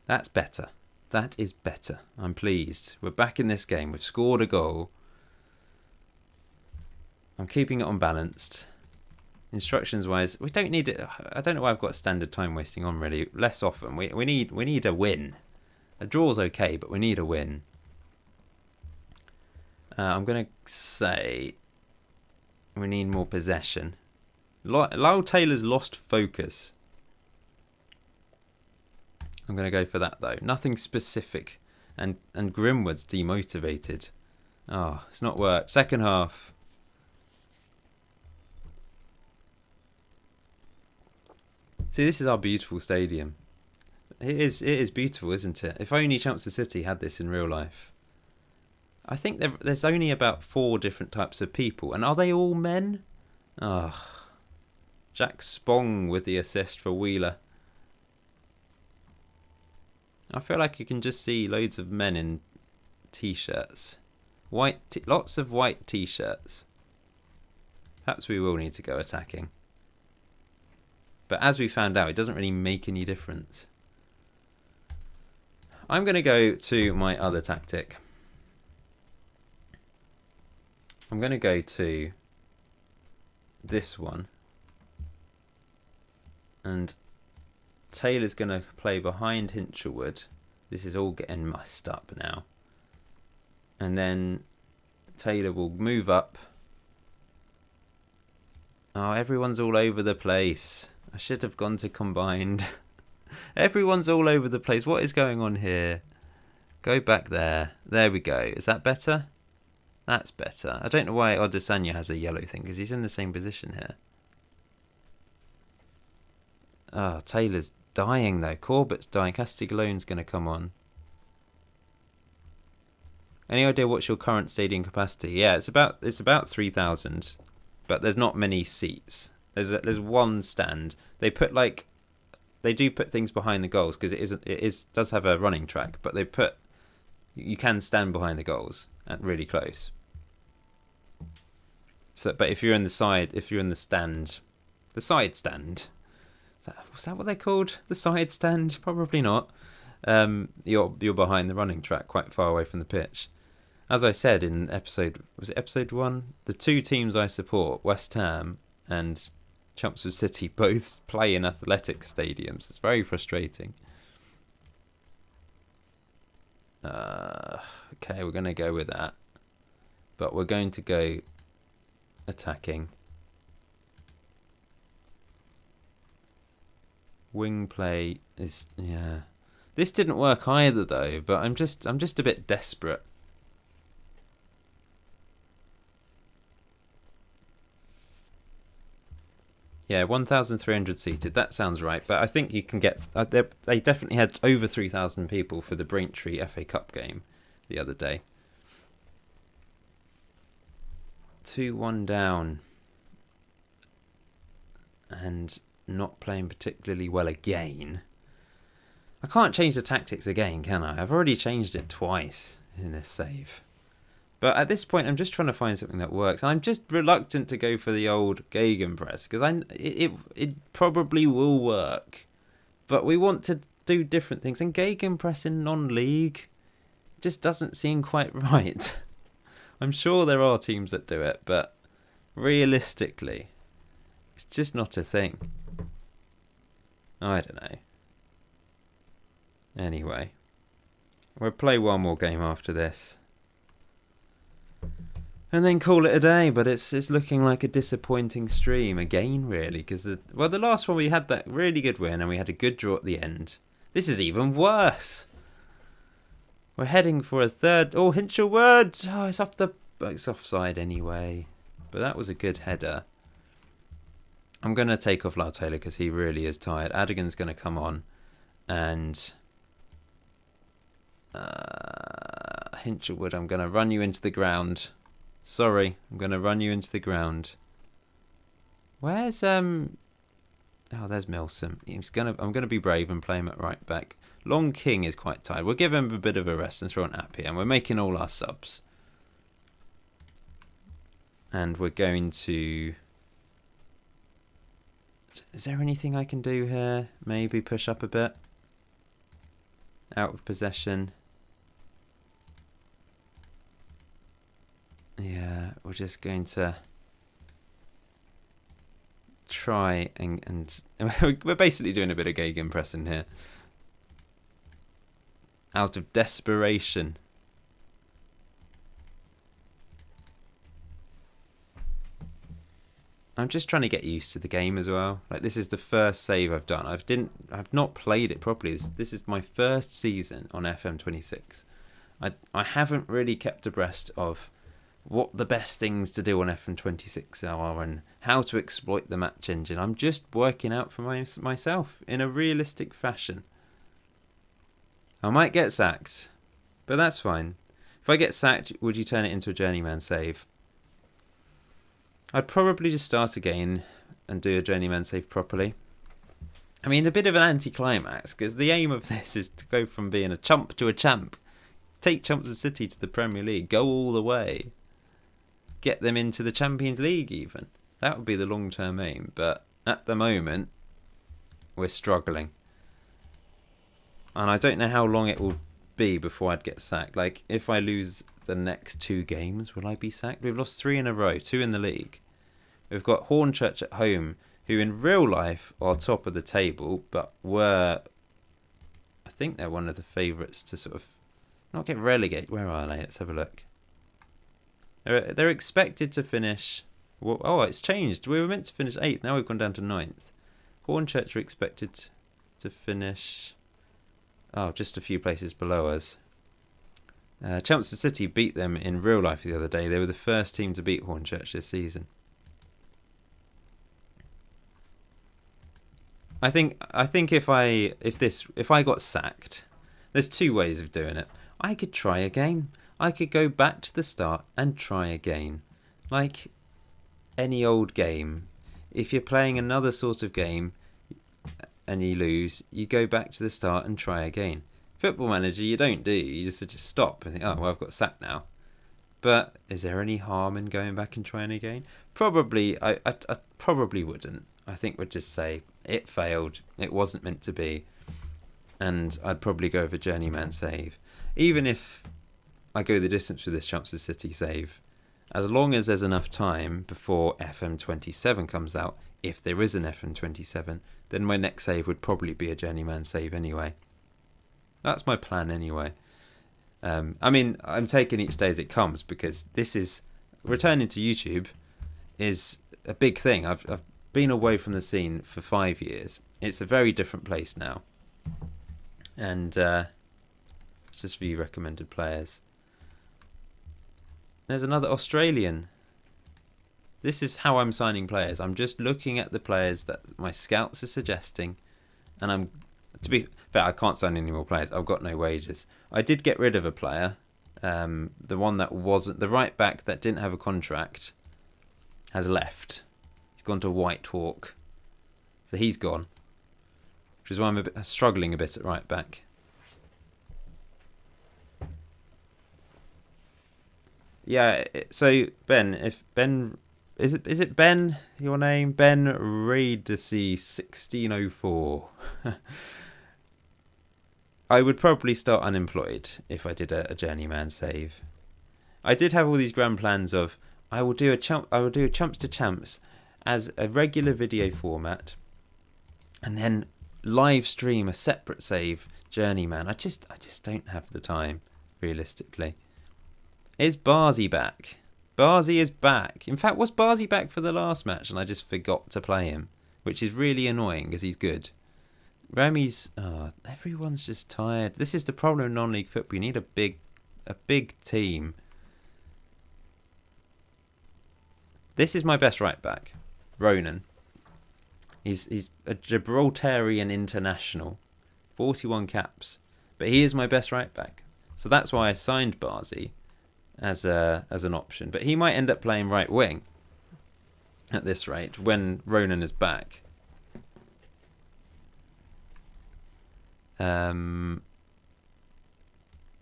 That's better. That is better. I'm pleased. We're back in this game. We've scored a goal. I'm keeping it unbalanced. Instructions wise, we don't need it. I don't know why I've got standard time wasting on, really. Less often. We need a win. A draw's okay, but we need a win. I'm going to say we need more possession. Lyle Taylor's lost focus. I'm going to go for that, though. Nothing specific. And Grimwood's demotivated. Oh, it's not worked. Second half. See, this is our beautiful stadium. It is beautiful, isn't it? If only Chelmsford City had this in real life. I think there's only about 4 different types of people. And are they all men? Jack Spong with the assist for Wheeler. I feel like you can just see loads of men in t-shirts. Lots of white t-shirts. Perhaps we will need to go attacking. But as we found out, it doesn't really make any difference. I'm going to go to my other tactic. I'm going to go to this one. And Taylor's going to play behind Hinchelwood. This is all getting mussed up now. And then Taylor will move up. Oh, everyone's all over the place. I should have gone to combined. Everyone's all over the place. What is going on here? Go back there. There we go. Is that better? That's better. I don't know why Odesanya has a yellow thing, because he's in the same position here. Oh, Taylor's dying though. Corbett's dying. Castiglione's going to come on. Any idea what's your current stadium capacity? Yeah, it's about 3,000, but there's not many seats. There's one stand. They do put things behind the goals because it does have a running track, but you can stand behind the goals at really close. So, but if you're in the side stand, the side stand, was that what they're called? The side stand? Probably not. You're behind the running track, quite far away from the pitch. As I said in episode 1? The 2 teams I support, West Ham and Chelmsford City, both play in athletic stadiums. It's very frustrating. Okay, we're going to go with that. But we're going to go attacking. Wing play is, yeah. This didn't work either though, but I'm just a bit desperate. Yeah, 1,300 seated. That sounds right. But I think you can get... they definitely had over 3,000 people for the Braintree FA Cup game the other day. 2-1 down. And not playing particularly well again. I can't change the tactics again, can I? I've already changed it twice in this save. But at this point, I'm just trying to find something that works. And I'm just reluctant to go for the old gegenpress, because it probably will work. But we want to do different things. And gegenpress in non-league just doesn't seem quite right. I'm sure there are teams that do it, but realistically, it's just not a thing. I don't know. Anyway, we'll play one more game after this. And then call it a day, but it's looking like a disappointing stream again, really, because the last one we had that really good win and we had a good draw at the end. This is even worse. We're heading for a third. Oh, Hinchelwood! Oh, it's offside anyway. But that was a good header. I'm going to take off Lau Taylor because he really is tired. Adigan's going to come on, and Hinchelwood, I'm going to run you into the ground. Sorry, I'm going to run you into the ground. Where's oh, there's Milsom. I'm going to be brave and play him at right back. Long King is quite tired. We'll give him a bit of a rest and throw an app here, and we're making all our subs. And we're going to... Is there anything I can do here? Maybe push up a bit. Out of possession. Yeah, we're just going to try and we're basically doing a bit of gegenpressing here. Out of desperation. I'm just trying to get used to the game as well. Like, this is the first save I've done. I've not played it properly. This is my first season on FM26. I haven't really kept abreast of what the best things to do on FM26 are and how to exploit the match engine. I'm just working out for myself in a realistic fashion. I might get sacked, but that's fine. If I get sacked, would you turn it into a journeyman save? I'd probably just start again and do a journeyman save properly. I mean, a bit of an anticlimax, because the aim of this is to go from being a chump to a champ. Take Chelmsford City to the Premier League. Go all the way. Get them into the Champions League even. That would be the long-term aim. But at the moment, we're struggling. And I don't know how long it will be before I'd get sacked. Like, if I lose the next 2 games, will I be sacked? We've lost 3 in a row, 2 in the league. We've got Hornchurch at home, who in real life are top of the table, but I think they're one of the favourites to sort of not get relegated. Where are they? Let's have a look. They're expected to finish. Well, oh, it's changed. We were meant to finish 8th. Now we've gone down to 9th. Hornchurch are expected to finish. Oh, just a few places below us. Chelmsford City beat them in real life the other day. They were the first team to beat Hornchurch this season. I think if I got sacked, there's 2 ways of doing it. I could try again. I could go back to the start and try again. Like any old game. If you're playing another sort of game and you lose, you go back to the start and try again. Football Manager, you don't do. You just stop and think, oh, well, I've got sacked now. But is there any harm in going back and trying again? Probably. I probably wouldn't. I think we'd just say it failed. It wasn't meant to be. And I'd probably go for journeyman save. Even if I go the distance with this Chelmsford City save, as long as there's enough time before FM27 comes out, if there is an FM27, then my next save would probably be a journeyman save anyway. That's my plan anyway. I mean, I'm taking each day as it comes, because this is returning to YouTube is a big thing. I've been away from the scene for 5 years. It's a very different place now. And let's just view recommended players. There's another Australian. This is how I'm signing players. I'm just looking at the players that my scouts are suggesting, and to be fair, I can't sign any more players. I've got no wages. I did get rid of a player. The one that wasn't the right back that didn't have a contract has left. He's gone to White Hawk, so he's gone, which is why I'm struggling a bit at right back. Yeah, so Ben, if Ben is it Ben, your name? Ben Reedesy 1604. I would probably start unemployed if I did a journeyman save. I did have all these grand plans of I will do a Chumps To Champs as a regular video format, and then live stream a separate save journeyman. I just don't have the time, realistically. Is Barzy back? Barzy is back. In fact, was Barzy back for the last match and I just forgot to play him, which is really annoying because he's good. Remy's... Oh, everyone's just tired. This is the problem in non-league football. You need a big team. This is my best right back, Ronan. He's a Gibraltarian international, 41 caps, but he is my best right back. So that's why I signed Barzy as an option. But he might end up playing right wing at this rate when Ronan is back. Yeah,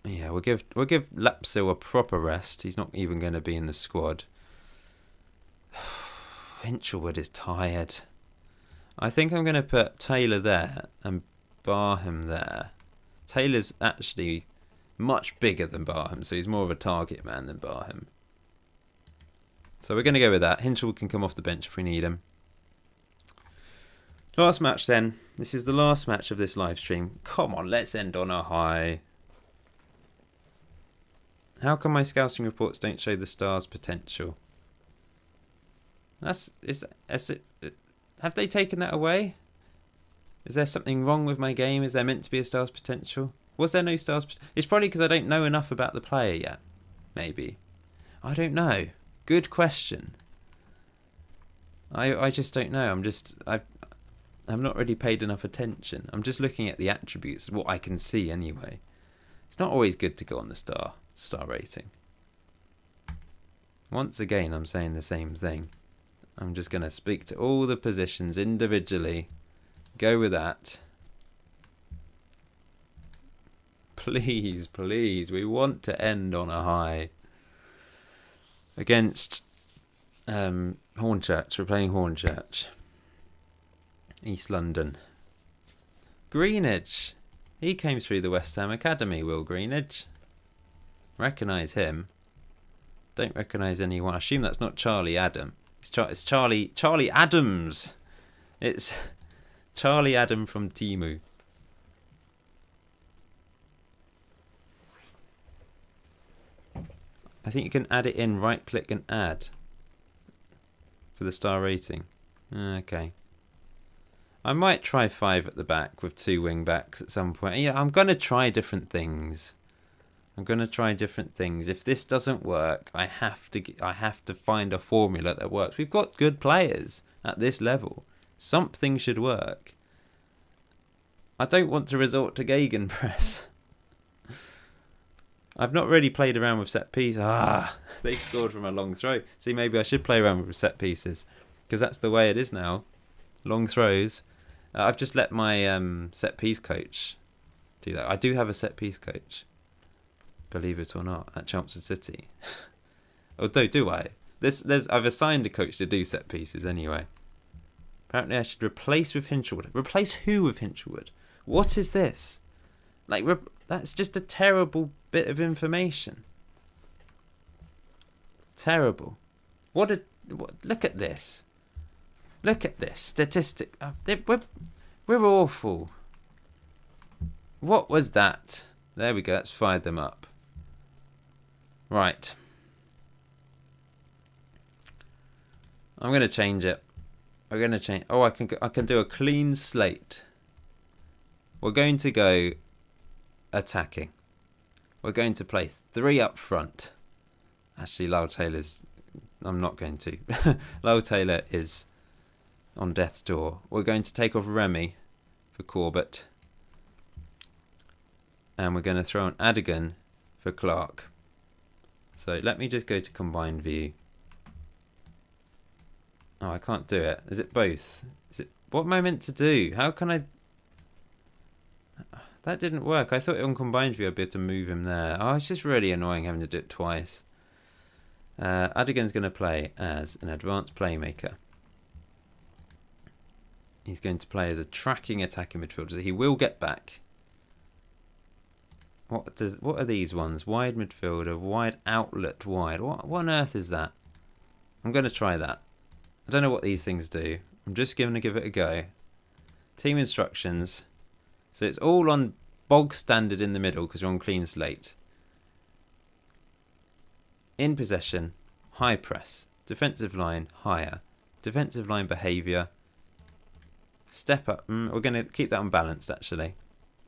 we'll give Lapsil a proper rest. He's not even going to be in the squad. Hinchelwood is tired. I think I'm going to put Taylor there and Barham there. Taylor's actually much bigger than Barham, so he's more of a target man than Barham. So we're going to go with that. Hinchelwood can come off the bench if we need him. Last match then. This is the last match of this live stream. Come on, let's end on a high. How come my scouting reports don't show the Stars' potential? Have they taken that away? Is there something wrong with my game? Is there meant to be a Stars' potential? Was there no Stars? It's probably because I don't know enough about the player yet. Maybe. I don't know. Good question. I just don't know. I've not really paid enough attention. I'm just looking at the attributes, what I can see anyway. It's not always good to go on the star rating. Once again, I'm saying the same thing. I'm just going to speak to all the positions individually. Go with that. Please, please, we want to end on a high. Against Hornchurch, we're playing Hornchurch. East London. Greenwich. He came through the West Ham Academy, Will Greenwich. Recognise him. Don't recognise anyone. I assume that's not Charlie Adam. It's Charlie Adams. It's Charlie Adam from Timu. I think you can add it in, right click and add for the star rating. Okay. I might try 5 at the back with 2 wing backs at some point. Yeah, I'm going to try different things. If this doesn't work, I have to find a formula that works. We've got good players at this level. Something should work. I don't want to resort to gegenpress. I've not really played around with set pieces. They've scored from a long throw. See, maybe I should play around with set pieces, because that's the way it is now. Long throws. I've just let my set piece coach do that. I do have a set piece coach, believe it or not, at Chelmsford City. Although, do I? I've assigned a coach to do set pieces anyway. Apparently I should replace with Hinchelwood. Replace who with Hinchelwood? What is this? Like, that's just a terrible bit of information. Terrible. Look at this. Look at this statistic. We're awful. What was that? There we go. Let's fire them up. Right. I'm going to change it. We're going to change. Oh, I can do a clean slate. We're going to go attacking. We're going to play 3 up front. Actually, Lyle Taylor's... I'm not going to. Lyle Taylor is on death's door. We're going to take off Remy for Corbett. And we're going to throw on Adigan for Clark. So let me just go to combined view. Oh, I can't do it. Is it both? What am I meant to do? How can I... That didn't work. I thought on combined view I'd be able to move him there. Oh, it's just really annoying having to do it twice. Adigan's going to play as an advanced playmaker. He's going to play as a tracking attacking midfielder. So he will get back. What are these ones? Wide midfielder, wide outlet, wide. What on earth is that? I'm going to try that. I don't know what these things do. I'm just going to give it a go. Team instructions. So it's all on bog standard in the middle because you're on clean slate. In possession, high press. Defensive line, higher. Defensive line behaviour. Step up. We're going to keep that unbalanced actually.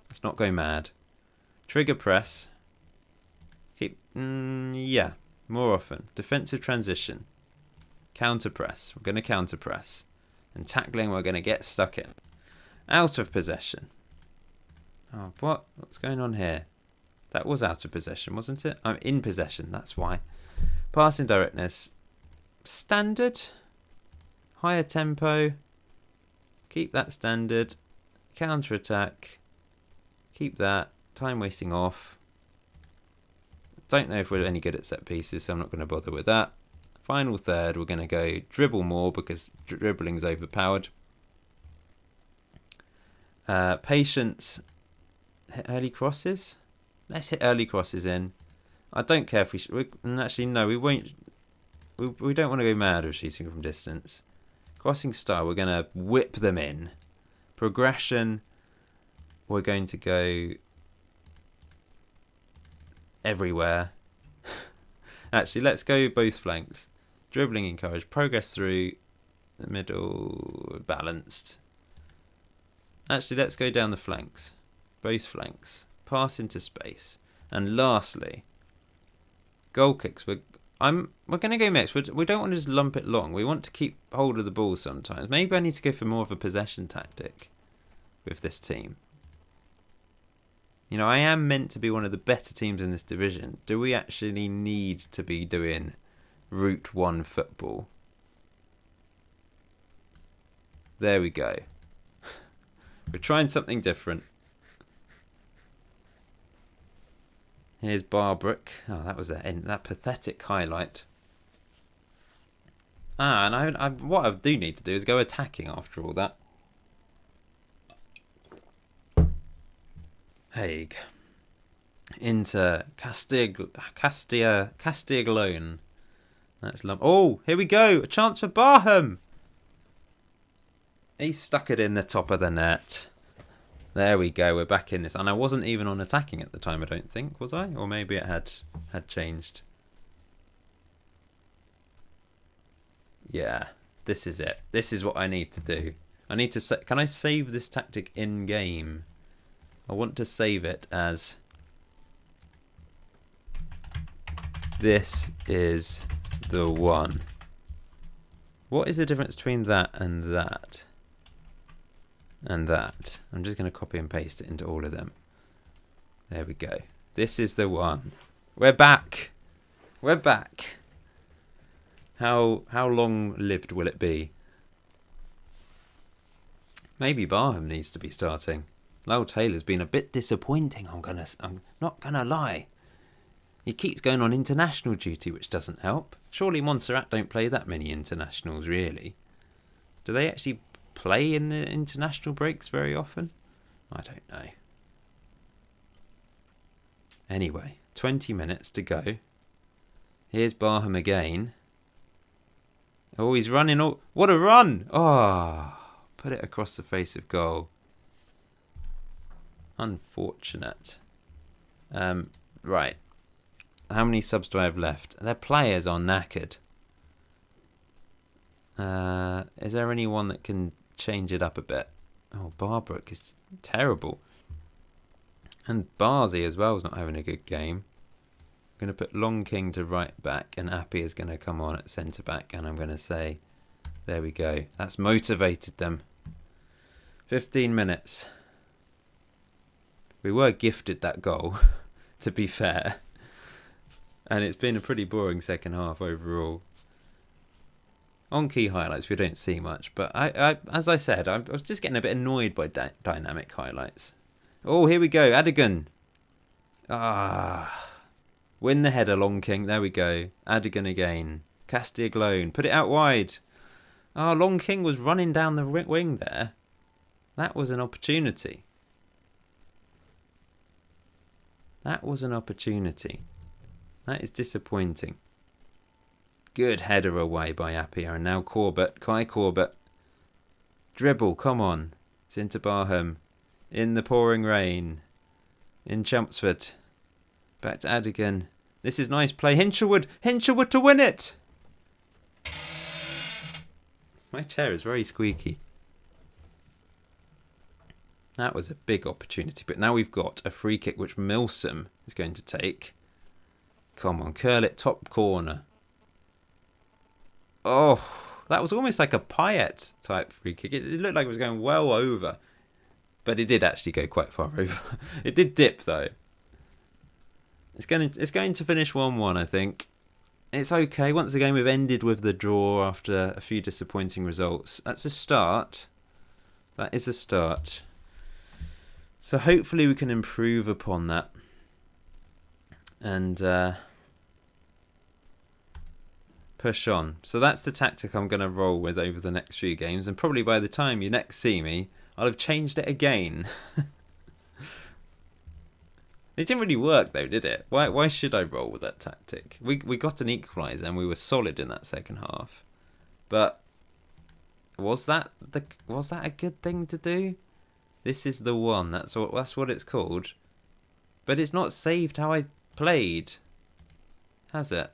Let's not go mad. Trigger press. Yeah, more often. Defensive transition. Counter press. We're going to counter press. And tackling, we're going to get stuck in. Out of possession. Oh, what's going on here? That was out of possession, wasn't it? I'm in possession, that's why. Passing directness. Standard. Higher tempo. Keep that standard. Counter attack. Keep that. Time wasting off. Don't know if we're any good at set pieces, so I'm not going to bother with that. Final third, we're going to go dribble more because dribbling's overpowered. Patience. Hit early crosses. Let's hit early crosses in. I don't care if we should. Actually, no, we won't. We don't want to go mad with shooting from distance. Crossing style, we're going to whip them in. Progression, we're going to go everywhere. Actually, let's go both flanks. Dribbling encouraged. Progress through the middle. Balanced. Actually, let's go down the flanks. Both flanks. Pass into space. And lastly, goal kicks. We're going to go mixed. We don't want to just lump it long. We want to keep hold of the ball sometimes. Maybe I need to go for more of a possession tactic with this team. You know, I am meant to be one of the better teams in this division. Do we actually need to be doing Route 1 football? There we go. We're trying something different. Here's Barbrick. Oh, that was that pathetic highlight. And what I do need to do is go attacking after all that. Hague. Into Castiglione. That's oh, here we go. A chance for Barham. He stuck it in the top of the net. There we go. We're back in this. And I wasn't even on attacking at the time, I don't think, was I? Or maybe it had changed. Yeah, this is it. This is what I need to do. I need to can I save this tactic in game? I want to save it as this is the one. What is the difference between that and that? And that. I'm just going to copy and paste it into all of them. There we go. This is the one. We're back. We're back. How long-lived will it be? Maybe Barham needs to be starting. Lowell Taylor's been a bit disappointing, I'm not gonna lie. He keeps going on international duty, which doesn't help. Surely Montserrat don't play that many internationals, really. Do they actually play in the international breaks very often? I don't know. Anyway, 20 minutes to go. Here's Barham again. Oh, he's running. Oh, what a run! Oh, put it across the face of goal. Unfortunate. Right. How many subs do I have left? Their players are knackered. Is there anyone that can change it up a bit? Oh, Barbrook is terrible. And Barzy as well is not having a good game. I'm going to put Long King to right back and Appy is going to come on at centre back, and I'm going to say, there we go. That's motivated them. 15 minutes. We were gifted that goal, to be fair. And it's been a pretty boring second half overall. On key highlights, we don't see much. But I as I said, I was just getting a bit annoyed by dynamic highlights. Oh, here we go. Adigan. Win the header, Long King. There we go. Adigan again. Castiglione. Put it out wide. Long King was running down the wing there. That was an opportunity. That was an opportunity. That is disappointing. Good header away by Appiah. And now Corbett. Kai Corbett. Dribble. Come on. It's into Barham. In the pouring rain. In Chelmsford. Back to Adigan. This is nice play. Hinshelwood. Hinshelwood to win it. My chair is very squeaky. That was a big opportunity. But now we've got a free kick which Milsom is going to take. Come on, curl it top corner. Oh, that was almost like a Payet type free kick. It looked like it was going well over. But it did actually go quite far over. It did dip though. It's going to finish 1-1, I think. It's okay. Once again, we've ended with the draw after a few disappointing results. That's a start. That is a start. So hopefully we can improve upon that. And push on. So that's the tactic I'm going to roll with over the next few games. And probably by the time you next see me, I'll have changed it again. It didn't really work though, did it? Why should I roll with that tactic? We got an equaliser and we were solid in that second half. But was that a good thing to do? This is the one. That's what it's called. But it's not saved how I played. Has it?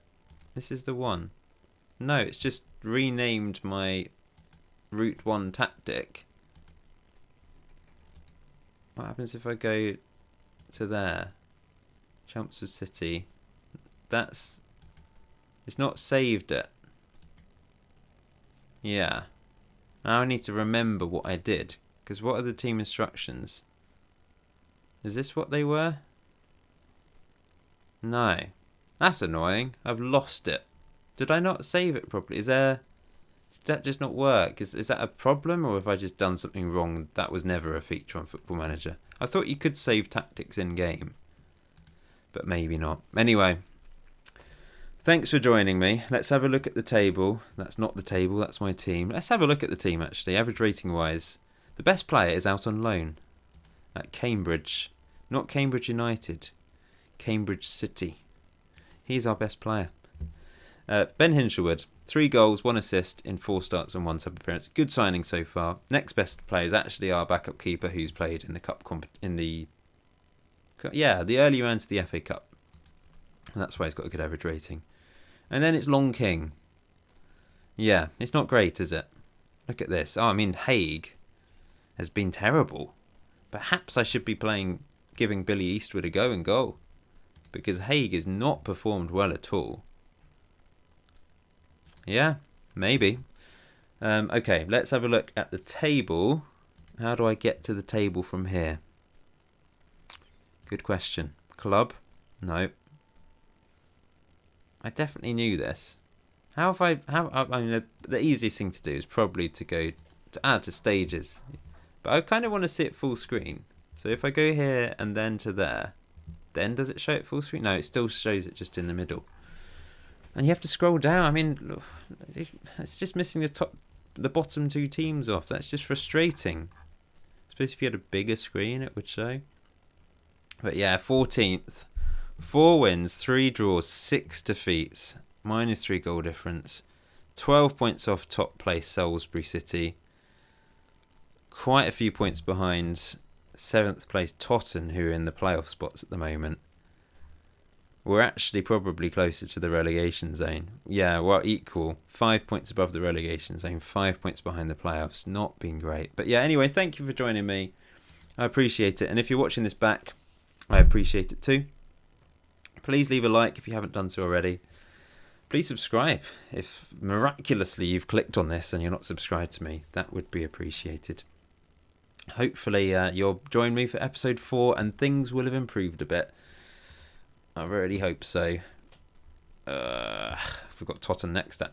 This is the one. No, it's just renamed my Route 1 tactic. What happens if I go to there? Chumps City. That's It's not saved it. Yeah. Now I need to remember what I did. Because what are the team instructions? Is this what they were? No. That's annoying. I've lost it. Did I not save it properly? Did that just not work? Is that a problem, or have I just done something wrong? That was never a feature on Football Manager. I thought you could save tactics in game, but maybe not. Anyway, thanks for joining me. Let's have a look at the table. That's not the table, that's my team. Let's have a look at the team, actually. Average rating wise, the best player is out on loan at Cambridge. Not Cambridge United, Cambridge City. He's our best player. Ben Hinshelwood, 3 goals, 1 assist in 4 starts and 1 sub appearance. Good signing so far. Next best player is actually our backup keeper, who's played in the cup the early rounds of the FA Cup. And that's why he's got a good average rating. And then it's Long King. Yeah, it's not great, is it? Look at this. Oh, I mean, Haig has been terrible. Perhaps I should be giving Billy Eastwood a go in goal, because Haig has not performed well at all. Yeah, maybe. Okay, let's have a look at the table. How do I get to the table from here? Good question. Club? No. I definitely knew this. I mean, the easiest thing to do is probably to go to add to stages. But I kind of want to see it full screen. So if I go here and then to there, then does it show it full screen? No, it still shows it just in the middle. And you have to scroll down. I mean, look, it's just missing the bottom 2 teams off. That's just frustrating. I suppose if you had a bigger screen, it would show. But yeah, 14th. 4 wins, 3 draws, 6 defeats. -3 goal difference. 12 points off top place Salisbury City. Quite a few points behind 7th place Totton, who are in the playoff spots at the moment. We're actually probably closer to the relegation zone. Yeah, we're equal. 5 points above the relegation zone, 5 points behind the playoffs. Not been great. But yeah, anyway, thank you for joining me. I appreciate it. And if you're watching this back, I appreciate it too. Please leave a like if you haven't done so already. Please subscribe. If miraculously you've clicked on this and you're not subscribed to me, that would be appreciated. Hopefully you'll join me for episode 4 and things will have improved a bit. I really hope so. We've got Tottenham next, actually.